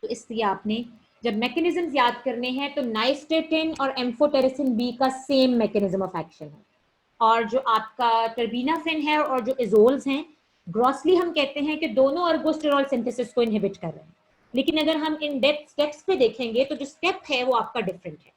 तो इसलिए आपने जब मैकेनिज्म्स याद करने हैं तो नाइस्टेटिन और एम्फोटेरिसिन बी का सेम मैकेनिज्म ऑफ एक्शन है, और जो आपका टर्बिनाफिन है और जो एजोल्स हैं, ग्रॉसली हम कहते हैं कि दोनों अर्गोस्टेरॉल सिंथेसिस को इनहिबिट कर रहे हैं, लेकिन अगर हम इन डेप्थ स्टेप्स पे देखेंगे तो जो स्टेप है वो आपका डिफरेंट है।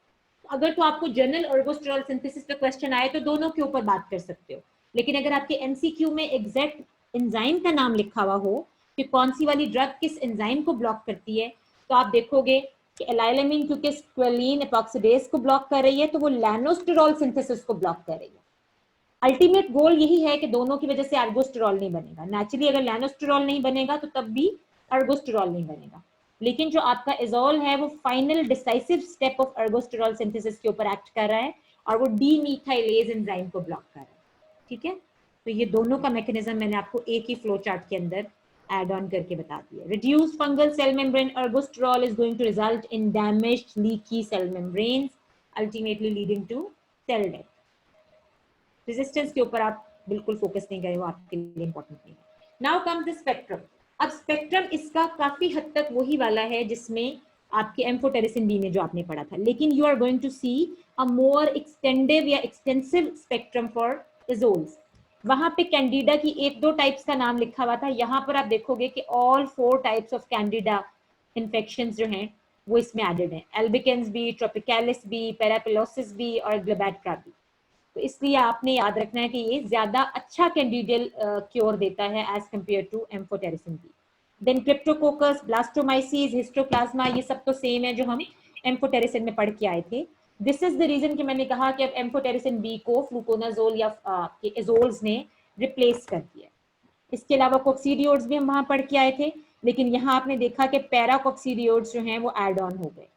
अगर तो आपको जनरल अर्गोस्टेरॉल सिंथेसिस पे क्वेश्चन आए तो दोनों के ऊपर बात कर सकते हो, लेकिन अगर आपके एमसीक्यू में एग्जैक्ट एंजाइम का नाम लिखा हुआ हो कि कौन सी वाली ड्रग किस एंजाइम को ब्लॉक करती है, तो आप देखोगे कि एलाइलामीन क्योंकि स्क्वेलिन एपॉक्सीडेज को ब्लॉक कर रही है तो वो लैनोस्टेरॉल सिंथेसिस को ब्लॉक कर रही है। अल्टीमेट गोल यही है कि दोनों की वजह से अर्गोस्टेरॉल नहीं बनेगा। नेचुरली अगर लैनोस्टेरॉल नहीं बनेगा तो तब भी अर्गोस्टेरॉल नहीं बनेगा, लेकिन जो आपका एजोल है वो final decisive step of ergosterol synthesis के ऊपर एक्ट कर रहा है और वो डीमिथाइलेज एंजाइम को ब्लॉक कर रहा है, ठीक है। तो ये दोनों का मैकेनिज्म मैंने आपको एक ही फ्लो चार्ट के अंदर एड ऑन करके बता दिया। Reduced fungal cell membrane ergosterol is going to result in damaged leaky cell membranes, ultimately leading to cell death. Resistance के ऊपर आप बिल्कुल फोकस नहीं करें, वो आपके लिए इंपॉर्टेंट नहीं है। Now come the spectrum. अब स्पेक्ट्रम इसका काफी हद तक वही वाला है जिसमें आपके एम्फोटेरिसिन बी में जो आपने पढ़ा था, लेकिन यू आर गोइंग टू सी अ मोर एक्सटेंडिव या एक्सटेंसिव स्पेक्ट्रम फॉर एजोल्स। वहां पे कैंडिडा की एक दो टाइप्स का नाम लिखा हुआ था, यहाँ पर आप देखोगे कि all 4 types of Candida infections जो हैं वो इसमें एडेड हैं, एल्बिकेंस बी, ट्रोपिकैलिस बी, पैरापिलोसिस बी और ग्लोबैट्रा बी। तो इसलिए आपने याद रखना है कि ये ज्यादा अच्छा कैंडिडियल क्योर देता है as compare to amphotericin B. Then cryptococcus, blastomycosis, histoplasma, ये सब तो सेम है जो हम एम्फोटेरिसिन में पढ़ के आए थे। दिस इज द रीजन कि मैंने कहा कि अब एम्फोटेरिसिन बी को फ्लूकोनाजोल या एजोल्स ने रिप्लेस कर दिया। इसके अलावा कोक्सीडियोड्स भी हम वहां पढ़ के आए थे, लेकिन यहाँ आपने देखा कि पैराकोक्सीडियोड्स जो हैं वो एड ऑन हो गए।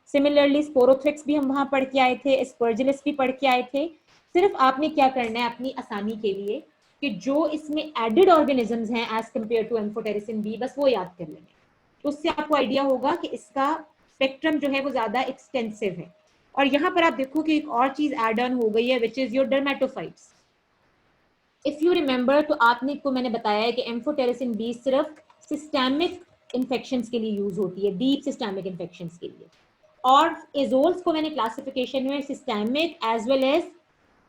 सिमिलरली स्पोरोथ्रिक्स भी हम वहां पढ़ के आए थे, एस्परजिलस भी पढ़ के आए थे। सिर्फ आपने क्या करना है अपनी आसानी के लिए कि जो इसमें एडेड ऑर्गेनिजम्स हैं as compare to amphotericin B, बस वो याद कर लेंगे, तो उससे आपको आइडिया होगा कि इसका स्पेक्ट्रम जो है वो ज्यादा एक्सटेंसिव है। और यहाँ पर आप देखो कि एक और चीज एड ऑन हो गई है, which is your dermatophytes. If you remember, तो आपने को मैंने बताया है कि एम्फोटेरिसिन बी सिर्फ सिस्टेमिक इन्फेक्शंस के लिए यूज होती है, डीप सिस्टेमिक इन्फेक्शंस के लिए, और एजोल्स को मैंने क्लासिफिकेशन में systemic as well as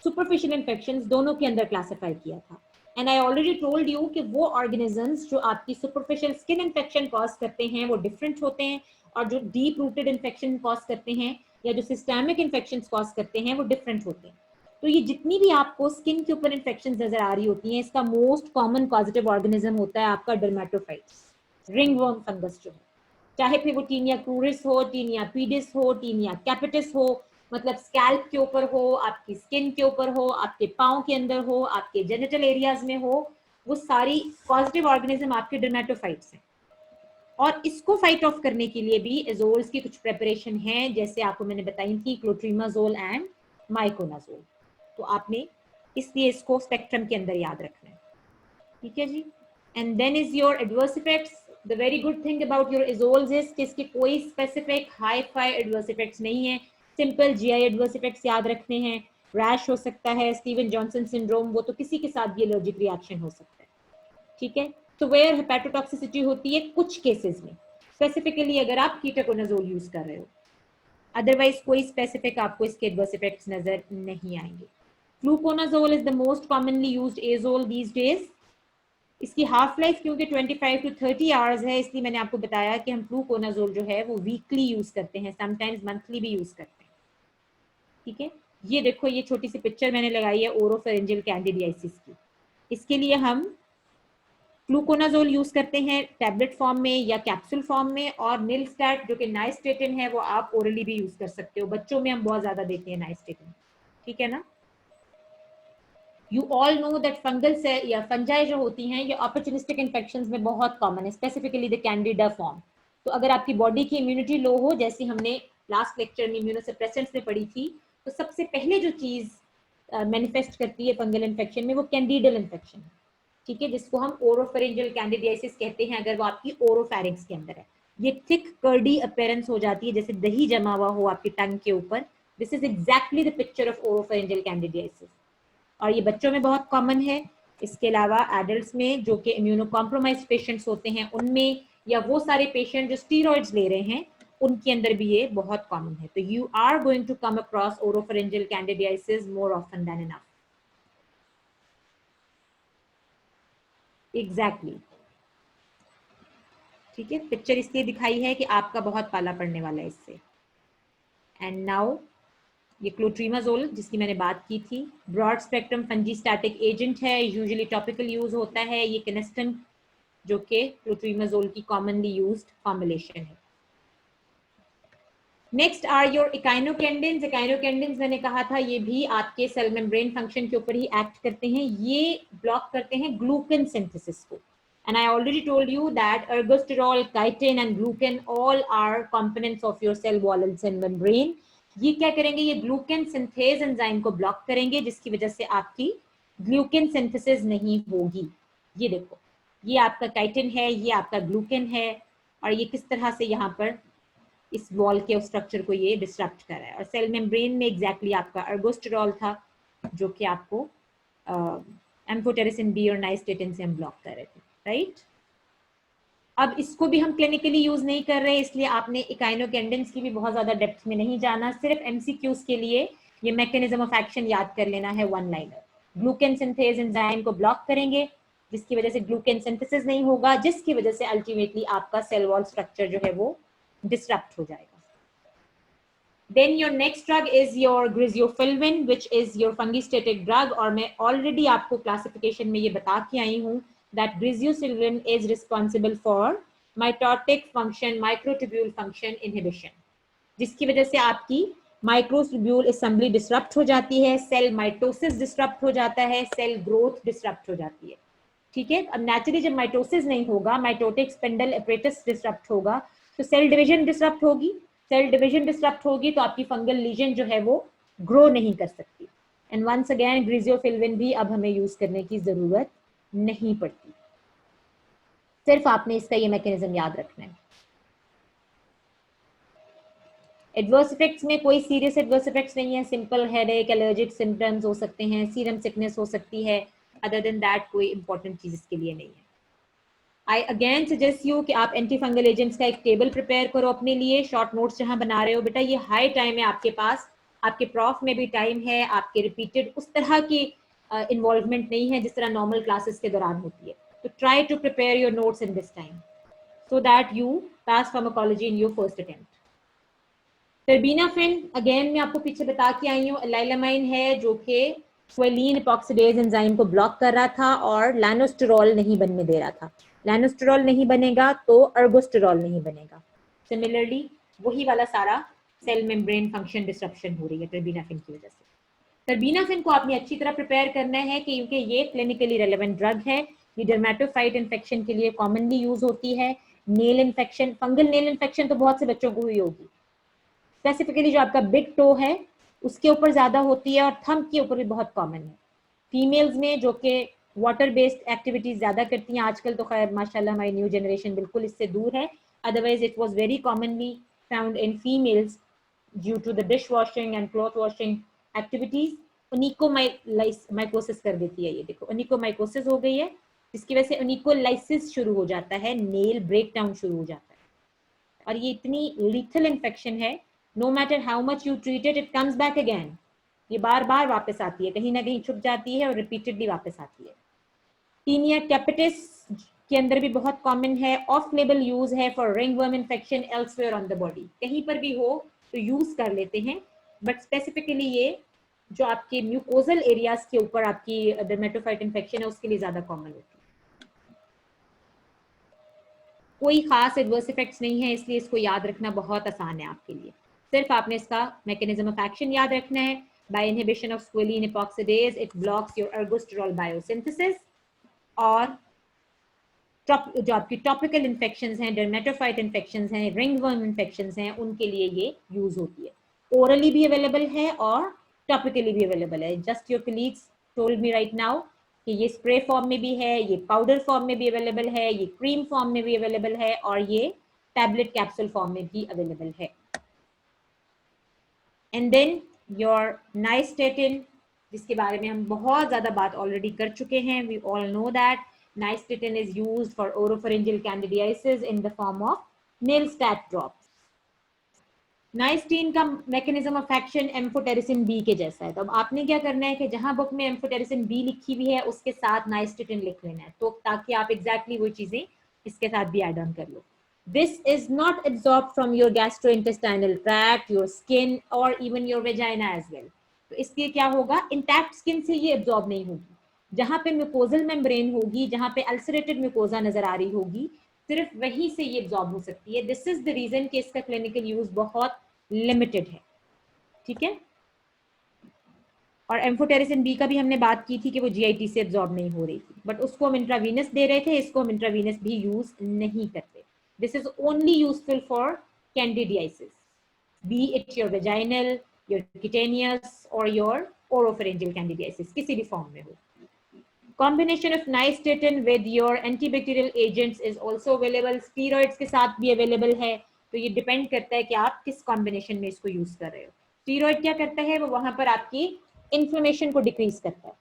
superficial infections दोनों के अंदर क्लासिफाई किया था। And I already told you कि वो ऑर्गेनिजम्स जो आपकी सुपरफिशियल स्किन इन्फेक्शन कॉज करते हैं वो डिफरेंट होते हैं, और जो डीप रूटेड इन्फेक्शन कॉज करते हैं या जो सिस्टेमिक इन्फेक्शन कॉज करते हैं वो डिफरेंट होते हैं। तो ये जितनी भी आपको स्किन के ऊपर इन्फेक्शन नजर आ रही होती हैं, इसका मोस्ट कॉमन पॉजिटिव ऑर्गेनिज्म होता है आपका डर्मेटोफाइट्स, रिंगवर्म फंगस जो है, चाहे फिर वो टीनिया क्रूरिस हो, टीनिया पीडिस हो, टीनिया कैपिटिस हो, मतलब स्कैल्प के ऊपर हो, आपकी स्किन के ऊपर हो, आपके पाँव के अंदर हो, आपके जेनिटल एरियाज में हो, वो सारी पॉजिटिव ऑर्गेनिज्म आपके डर्मेटोफाइट्स हैं। और इसको फाइट ऑफ करने के लिए भी एजोल्स की कुछ प्रेपरेशन है, जैसे आपको मैंने बताई थी, क्लोट्रीमाजोल एंड माइकोनाजोल। तो आपने इसलिए इसको स्पेक्ट्रम के अंदर याद रखना है, ठीक है जी। And then is your adverse effects. The very good thing about your azoles is कि इसके कोई specific hi fi adverse effects नहीं है, सिंपल जीआई एडवर्स इफेक्ट्स याद रखने हैं। रैश हो सकता है, स्टीवन जॉनसन सिंड्रोम, वो तो किसी के साथ भी एलर्जिक रिएक्शन हो सकता है, ठीक है। तो वेयर हेपेटोटॉक्सिसिटी होती है कुछ केसेस में, स्पेसिफिकली अगर आप कीटोकोनाजोल यूज कर रहे हो, अदरवाइज कोई स्पेसिफिक आपको इसके एडवर्स इफेक्ट्स नजर नहीं आएंगे। Fluconazole is the most commonly used azole these days. इसकी हाफ लाइफ क्योंकि 25 to 30 आवर्स है, इसलिए मैंने आपको बताया कि हम फ्लूकोनाजोल जो है वो वीकली यूज करते हैं, समटाइम्स मंथली भी यूज करते हैं, ठीक है। ये देखो, ये छोटी सी पिक्चर मैंने लगाई है ओरोफेरेंजियल कैंडिडियासिस की। इसके लिए हम फ्लूकोनाजोल यूज करते हैं टैबलेट फॉर्म में या कैप्सूल फॉर्म में, और निलस्टैट जो कि नाइस्टेटिन है वो आप ओरली भी यूज कर सकते हो। बच्चों में हम बहुत ज्यादा देते हैं नाइस्टेटिन, ठीक है ना। You all know that fungal से या फंजाई जो होती हैं ये अपॉर्चुनिस्टिक इन्फेक्शंस में बहुत कॉमन है, स्पेसिफिकली द कैंडिडा फॉर्म। तो अगर आपकी बॉडी की इम्यूनिटी लो हो, जैसे हमने लास्ट लेक्चर में इम्यूनोसप्रेसेंट्स में पढ़ी थी, तो सबसे पहले जो चीज मैनिफेस्ट करती है फंगल इन्फेक्शन में वो कैंडिडल इन्फेक्शन है, ठीक है, जिसको हम ओरोफेरेंजियल कैंडिडियासिस कहते हैं अगर वो आपकी ओरोफैरिंक्स के अंदर है। ये थिक कर्डी अपीयरेंस हो जाती है, जैसे दही जमा हुआ हो आपकी टंग के ऊपर। This is exactly the picture of oropharyngeal candidiasis, और ये बच्चों में बहुत कॉमन है। इसके अलावा एडल्ट्स में जो कि इम्यूनो कॉम्प्रोमाइज पेशेंट्स होते हैं उनमें, या वो सारे पेशेंट जो स्टीरॉइड्स ले रहे हैं उनके अंदर भी ये बहुत कॉमन है। तो you are going to come across oropharyngeal candidiasis more often than enough. Exactly, ठीक है। पिक्चर इसलिए दिखाई है कि आपका बहुत पाला पड़ने वाला है इससे। एंड नाउ ये क्लोट्रीमाजोल जिसकी मैंने बात की थी, ब्रॉड स्पेक्ट्रम फंजीस्टैटिक एजेंट है, यूजुअली टॉपिकल यूज होता है। ये केनेस्टन जो कि क्लोट्रीमाजोल की कॉमनली यूज्ड फॉर्मुलेशन है। Next are your echinocandins. Echinocandins मैंने कहा था ये भी आपके सेल मेम्ब्रेन फंक्शन के ऊपर ही एक्ट करते हैं, ये ब्लॉक करते हैं ग्लूकन सिंथेसिस को। And I already told you that ergosterol, chitin and glucan all are components of your cell wall and cell membrane. ये क्या करेंगे, ये ग्लूकन सिंथेज एंजाइम को ब्लॉक करेंगे, जिसकी वजह से आपकी ग्लूकन सिंथेसिस नहीं होगी। ये देखो, ये आपका काइटिन है, ये आपका ग्लूकन है, और ये किस तरह से यहाँ पर इस वॉल के स्ट्रक्चर को ये डिस्टर्ब कर रहा है। और सेल मेम्ब्रेन में एग्जैक्टली आपका अर्गोस्टेरॉल था जो कि आपको एम्फोटेरिसिन बी और नाइस्टेटिन से हम ब्लॉक कर रहे थे, राइट। अब इसको भी हम क्लिनिकली यूज नहीं कर रहे, इसलिए आपने इकाइनोकेंडेंस की भी बहुत ज्यादा डेप्थ में नहीं जाना, सिर्फ एमसीक्यूज के लिए ये मैकेनिज्म ऑफ एक्शन याद कर लेना है, one liner. Glucan synthase enzyme को ब्लॉक करेंगे, जिसकी वजह से ग्लूकेन सिंथेसिस नहीं होगा, जिसकी वजह से अल्टीमेटली आपका सेल वॉल स्ट्रक्चर जो है वो डिस्टर्ब हो जाएगा। Then your next drug is your griseofulvin, which is your fungistatic drug, और मैं already आपको classification में ये बता के आई हूँ that griseofulvin is responsible for mitotic function, microtubule function inhibition, जिसकी वजह से आपकी माइक्रोट्यूब्यूल असेंबली डिस्टर्ब हो जाती है, सेल माइटोसिस डिस्टर्ब हो जाता है, सेल ग्रोथ डिस्टर्ब हो जाती है, ठीक है। अब नेचुरली जब माइटोसिस नहीं होगा, माइटोटिक स्पिंडल एपरेटस डिस्टर्ब होगा, तो सेल डिवीजन डिस्टर्ब होगी, सेल डिवीजन डिस्टर्ब होगी तो आपकी फंगल लीजन जो है वो ग्रो नहीं कर सकती। एंड वंस अगेन ग्रिजियोफिल्विन भी अब हमें यूज करने की जरूरत नहीं पड़ती, सिर्फ आपने इसका ये मैकेनिज्म याद रखना है। एडवर्स इफेक्ट्स में कोई सीरियस एडवर्स इफेक्ट्स नहीं है, सिंपल हेडेक, एलर्जिक सिम्टम्स हो सकते हैं, सीरम सिकनेस हो सकती है, अदर देन दैट कोई इंपॉर्टेंट चीज इसके लिए नहीं है। आई अगेन सजेस्ट यू कि आप एंटी फंगल एजेंट्स का एक टेबल प्रिपेयर करो अपने लिए, शॉर्ट नोट्स जहां बना रहे हो, बेटा ये हाई टाइम है आपके पास, आपके प्रॉफ में भी टाइम है, आपके रिपीटेड उस तरह की इन्वॉल्वमेंट नहीं है जिस तरह नॉर्मल क्लासेस के दौरान होती है, तो try to prepare your notes in this time so that you pass pharmacology in your first attempt. Terbinafine again मैं आपको पीछे बता के आई हूँ, एलाइलामाइन है जो कि स्वेलिन एपॉक्सीडेज एंजाइम को ब्लॉक कर रहा था और लैनोस्टेरॉल नहीं बनने दे रहा था। लैनोस्टेरॉल नहीं बनेगा तो अर्गोस्टेरॉल नहीं बनेगा। सिमिलरली वही वाला सारा सेल मेम्ब्रेन फंक्शन डिस्ट्रप्शन हो रही है टर्बीनाफिन की वजह से। टर्बीनाफिन को आपने अच्छी तरह प्रिपेयर करना है क्योंकि ये क्लिनिकली रेलेवेंट ड्रग है, ये डर्मेटोफाइट इन्फेक्शन के लिए कॉमनली यूज होती है। Nail infection, fungal nail infection तो बहुत से बच्चों को हुई होगी, स्पेसिफिकली जो आपका बिग टो है उसके ऊपर ज्यादा होती है और थंब के ऊपर भी बहुत कॉमन है। फीमेल्स में जो कि वाटर बेस्ड एक्टिविटीज ज्यादा करती हैं आजकल, तो खैर माशाल्लाह हमारी न्यू जनरेशन बिल्कुल इससे दूर है, otherwise it was very commonly found in females due to the dish washing and cloth washing activities. Onychomycosis कर देती है, ये देखो ओनिकोमाइकोसिस हो गई है, जिसकी वजह से ओनिकोलाइसिस शुरू हो जाता है, नेल ब्रेक डाउन शुरू हो जाता है, और ये इतनी लीथल इन्फेक्शन है, no matter how much you treat it, it comes back again, ये बार बार वापस आती है, कहीं ना कहीं छुप जाती है और रिपीटेडली वापस आती है। टीनिया कैपिटिस के अंदर भी बहुत कॉमन है, ऑफ लेबल यूज है for ringworm infection elsewhere on the body, कहीं पर भी हो तो यूज कर लेते हैं, बट स्पेसिफिकली ये जो आपके म्यूकोजल एरियाज के ऊपर आपकी डर्मेटोफाइट इन्फेक्शन है उसके लिए ज्यादा कॉमन होती है। कोई खास एडवर्स इफेक्ट्स नहीं है, इसलिए इसको याद रखना बहुत आसान है आपके लिए, सिर्फ आपने इसका मैकेनिज्म ऑफ एक्शन याद रखना है। By inhibition of squalene epoxidase, it blocks your ergosterol biosynthesis, और जो आपकी टॉपिकल इन्फेक्शंस हैं, डर्मेटोफाइट इन्फेक्शंस हैं, रिंगवर्म इन्फेक्शंस हैं, उनके लिए ये यूज होती है। ओरली भी अवेलेबल है और टॉपिकली भी अवेलेबल है। Just your colleagues told me right now कि ये स्प्रे फॉर्म में भी है, ये पाउडर फॉर्म में भी अवेलेबल है, ये क्रीम फॉर्म में भी अवेलेबल है, और ये टैबलेट कैप्सूल फॉर्म में भी अवेलेबल है। एंड देन योर नाइस्टेटिन, जिसके बारे में हम बहुत ज्यादा बात ऑलरेडी कर चुके हैं, we all know that nystatin is used for oropharyngeal candidiasis in the form of Nilstat drops. Nystatin का mechanism of action amphotericin B के जैसा है, तो अब आपने क्या करना है कि जहां बुक में एम्फोटेरिसिन बी लिखी हुई है उसके साथ नाइस्टेटिन लिख लेना है, तो ताकि आप एग्जैक्टली वो चीजें इसके साथ भी ऐड ऑन कर लो। This is not absorbed from your gastrointestinal tract, your skin, or even your vagina as well. तो इसलिए क्या होगा, इंटैक्ट स्किन से ये एब्जॉर्ब नहीं होगी, जहां पे म्यूकोजल मेम्ब्रेन होगी, जहां पे अल्सरेटेड म्यूकोजा नजर आ रही होगी, सिर्फ वहीं से ये एब्जॉर्ब हो सकती है। दिस इज द रीजन कि इसका क्लिनिकल यूज बहुत लिमिटेड है, ठीक है। और एम्फोटेरिसिन बी का भी हमने बात की थी कि वो जीआईटी से एब्जॉर्ब नहीं हो रही थी, बट उसको हम इंट्रावीनस दे रहे थे, इसको हम इंट्रावीनस भी यूज नहीं करते। This is only useful for candidiasis, be it your vaginal, your cutaneous, or your oropharyngeal candidiasis, किसी भी फॉर्म में हो। Combination of nystatin with your antibacterial agents is also available, steroids के साथ भी available है, तो ये डिपेंड करता है कि आप किस कॉम्बिनेशन में इसको यूज कर रहे हो। स्टीरॉइड क्या करता है, वो वहां पर आपकी इन्फ्लेमेशन को डिक्रीज करता है,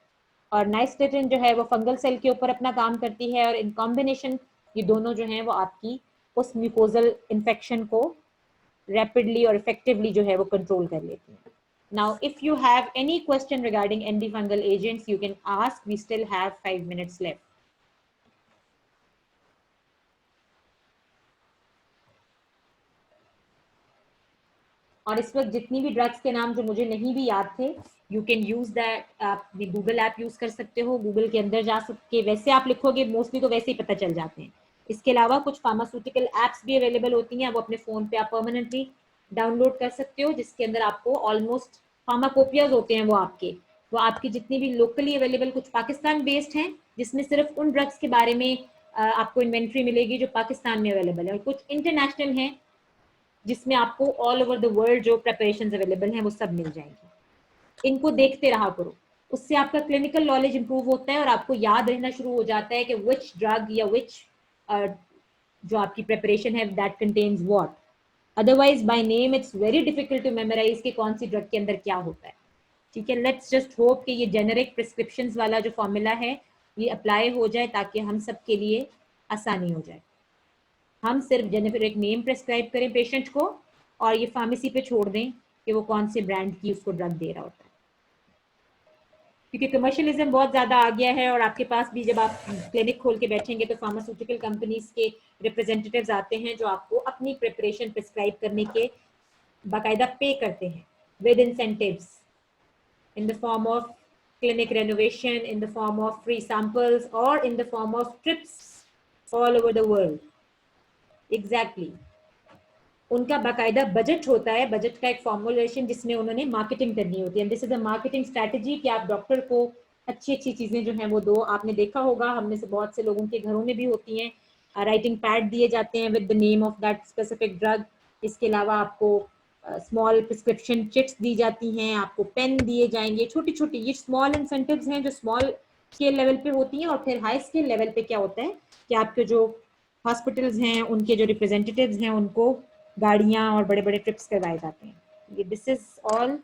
और नाइस्टेटिन जो है वो फंगल सेल के ऊपर अपना काम करती है, और इन कॉम्बिनेशन ये दोनों जो हैं वो आपकी उस म्यूकोजल इन्फेक्शन को रैपिडली और इफेक्टिवली जो है वो कंट्रोल कर लेती हैं। Now, if you have any question regarding antifungal agents, you can ask. We still have 5 minutes left. और इस वक्त जितनी भी ड्रग्स के नाम जो मुझे नहीं भी याद थे, यू कैन यूज दैट, आप गूगल ऐप यूज कर सकते हो, गूगल के अंदर जा सकते, वैसे आप लिखोगे मोस्टली तो वैसे ही पता चल जाते हैं। इसके अलावा कुछ फार्मास्यूटिकल एप्स भी अवेलेबल होती हैं, वो अपने फोन पे आप परमानेंटली डाउनलोड कर सकते हो, जिसके अंदर आपको ऑलमोस्ट फार्माकोपियाज होते हैं वो आपकी जितनी भी लोकली अवेलेबल, कुछ पाकिस्तान बेस्ड हैं जिसमें सिर्फ उन ड्रग्स के बारे में आपको इन्वेंट्री मिलेगी जो पाकिस्तान में अवेलेबल है, और कुछ इंटरनेशनल हैं जिसमें आपको ऑल ओवर द वर्ल्ड जो प्रिपरेशंस अवेलेबल हैं वो सब मिल जाएंगी। इनको देखते रहा करो, उससे आपका क्लिनिकल नॉलेज इंप्रूव होता है और आपको याद रहना शुरू हो जाता है कि विच ड्रग या विच जो आपकी प्रिपरेशन है that contains what. Otherwise by name it's very difficult to memorise कि कौन सी ड्रग के अंदर क्या होता है। ठीक है, लेट्स जस्ट होप कि ये जेनेरिक प्रिस्क्रिप्शंस वाला जो फॉर्मूला है ये अप्लाई हो जाए ताकि हम सब के लिए आसानी हो जाए। हम सिर्फ जेनेरिक नेम प्रेस्क्राइब करें पेशेंट को और ये फार्मेसी पे छोड़ दें कि वो कौन से ब्रांड की उसको ड्रग दे रहा होता है, क्योंकि कमर्शियलिज्म बहुत ज़्यादा आ गया है। और आपके पास भी जब आप क्लिनिक खोल के बैठेंगे तो फार्मास्यूटिकल कंपनीज के रिप्रेजेंटेटिव्स आते हैं जो आपको अपनी प्रिपरेशन प्रिस्क्राइब करने के बाकायदा पे करते हैं with incentives in the form of clinic renovation, in the form of free samples, or in the form of trips all over the world. Exactly. उनका बाकायदा बजट होता है, बजट का एक फॉर्मुलेशन जिसमें उन्होंने मार्केटिंग करनी होती है। This is a marketing strategy कि आप डॉक्टर को अच्छी अच्छी चीज़ें जो हैं वो दो। आपने देखा होगा, हम में से बहुत से लोगों के घरों में भी होती हैं, राइटिंग पैड दिए जाते हैं with the name of that specific drug. इसके अलावा आपको स्मॉल प्रिस्क्रिप्शन चिट्स दी जाती हैं, आपको पेन दिए जाएंगे, छोटी छोटी। ये स्मॉल इंसेंटिव्स हैं जो स्मॉल स्केल लेवल पे होती हैं, और फिर हाई स्केल लेवल पे क्या होता है कि आपके जो हॉस्पिटल्स हैं उनके जो रिप्रेजेंटेटिव्स हैं उनको गाड़ियाँ और बड़े बड़े ट्रिप्स करवाए जाते हैं। ये this is all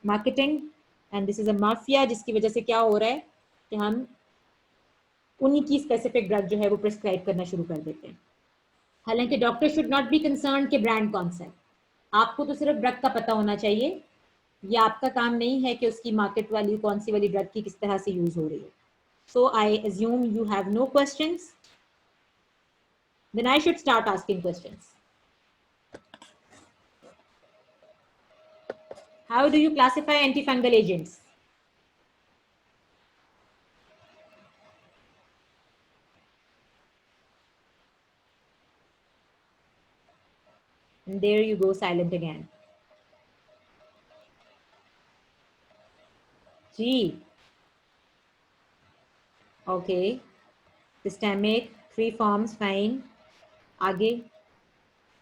marketing and this is a mafia, जिसकी वजह से क्या हो रहा है कि हम उन्हीं की स्पेसिफिक ड्रग जो है वो प्रिस्क्राइब करना शुरू कर देते हैं। हालांकि doctor should not be concern कि ब्रांड कौन सा है, आपको तो सिर्फ ड्रग का पता होना चाहिए। ये आपका काम नहीं है कि उसकी मार्केट वाली कौन सी वाली ड्रग की किस तरह से यूज हो रही है। So I assume you have no questions, then I should start asking questions. How do you classify antifungal agents? And there you go silent again. G. Okay. Systemic, 3 forms, fine. आगे.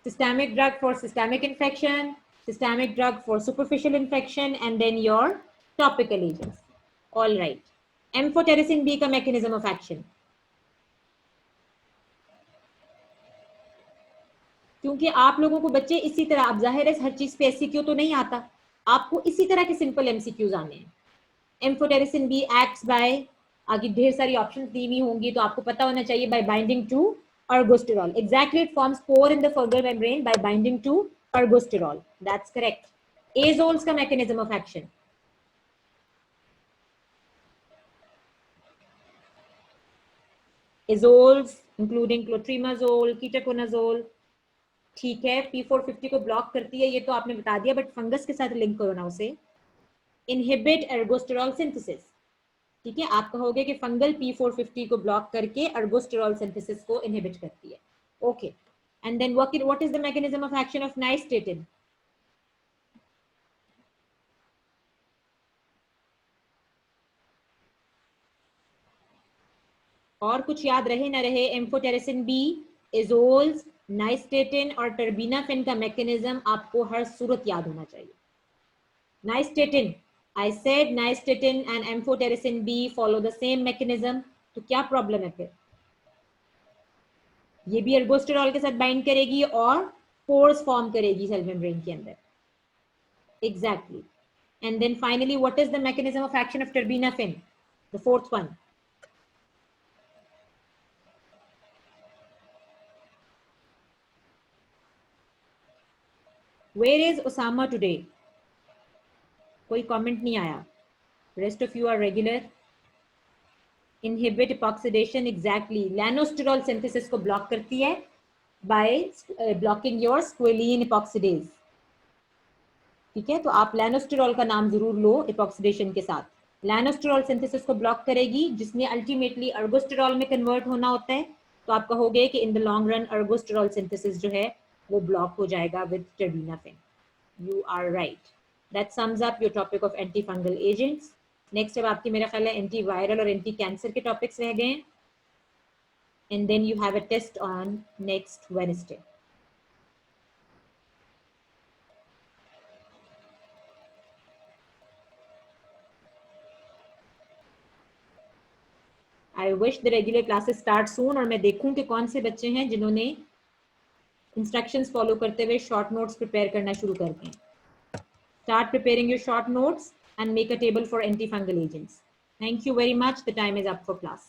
Systemic drug for systemic infection, systemic drug for superficial infection, and then your topical agents. All right. Amphotericin B का mechanism of action. क्योंकि आप लोगों को बच्चे इसी तरह, आप जाहिर है हर चीज पे एमसीक्यू तो नहीं आता, आपको इसी तरह के सिंपल एमसीक्यूज आने हैं। एम्फोटेरिसिन बी एक्ट्स बाय, आगे ढेर सारी ऑप्शंस दी हुई होंगी तो आपको पता होना चाहिए, by binding to ergosterol. Exactly, it forms pore in the fungal membrane by binding to ergosterol. That's correct. Azoles का mechanism of action. Azoles including clotrimazole, ketoconazole. ठीक है, P450 को ब्लॉक करती है, ये तो आपने बता दिया, बट फंगस के साथ लिंक करो ना उसे। Inhibit ergosterol synthesis. ठीक है, आप कहोगे कि फंगल P450 को ब्लॉक करके ergosterol सिंथेसिस को इनहिबिट करती है। Okay, and then what is the mechanism of action of nystatin? और कुछ याद रहे ना रहे, एम्फोटेरिसिन बी, एजोल्स, नाइस्टेटिन और टर्बिनाफिन का मैकेनिज्म आपको हर सूरत याद होना चाहिए। नाइस्टेटिन, I said nystatin and amphotericin B follow the same mechanism, तो क्या प्रॉब्लम है फिर? ये भी ergosterol के साथ बाइंड करेगी और पोर्स फॉर्म करेगी सेल मेम्ब्रेन के अंदर. Exactly. And then finally, what is the mechanism of action of terbinafine? The fourth one. Where is Osama today? कोई comment नहीं आया. Rest of you are regular. Inhibit epoxidation, exactly. Lanosterol synthesis को block करती है by blocking your squalene epoxidase. ठीक है, तो आप लैनोस्टेरॉल का नाम जरूर लो इपॉक्सीडेशन के साथ. लैनोस्टेरॉल सिंथेसिस को ब्लॉक करेगी, जिसमें अल्टीमेटली अर्गोस्टेरॉल में कन्वर्ट होना होता है. तो आप कहोगे कि in the long run ergosterol synthesis जो है वो ब्लॉक हो जाएगा with terbinafine. You are right. That sums up your topic of anti fungal agents. Next अब आपकी मेरा ख्याल है एंटी वायरल और एंटी कैंसर के टॉपिक्स रह गए. And then you have a test on next Wednesday. I wish the regular classes start soon और मैं देखूं कि कौन से बच्चे हैं जिन्होंने इंस्ट्रक्शंस फॉलो करते हुए शॉर्ट नोट्स प्रिपेयर करना शुरू कर दें. Start preparing your short notes and make a table for antifungal agents. Thank you very much. The time is up for class.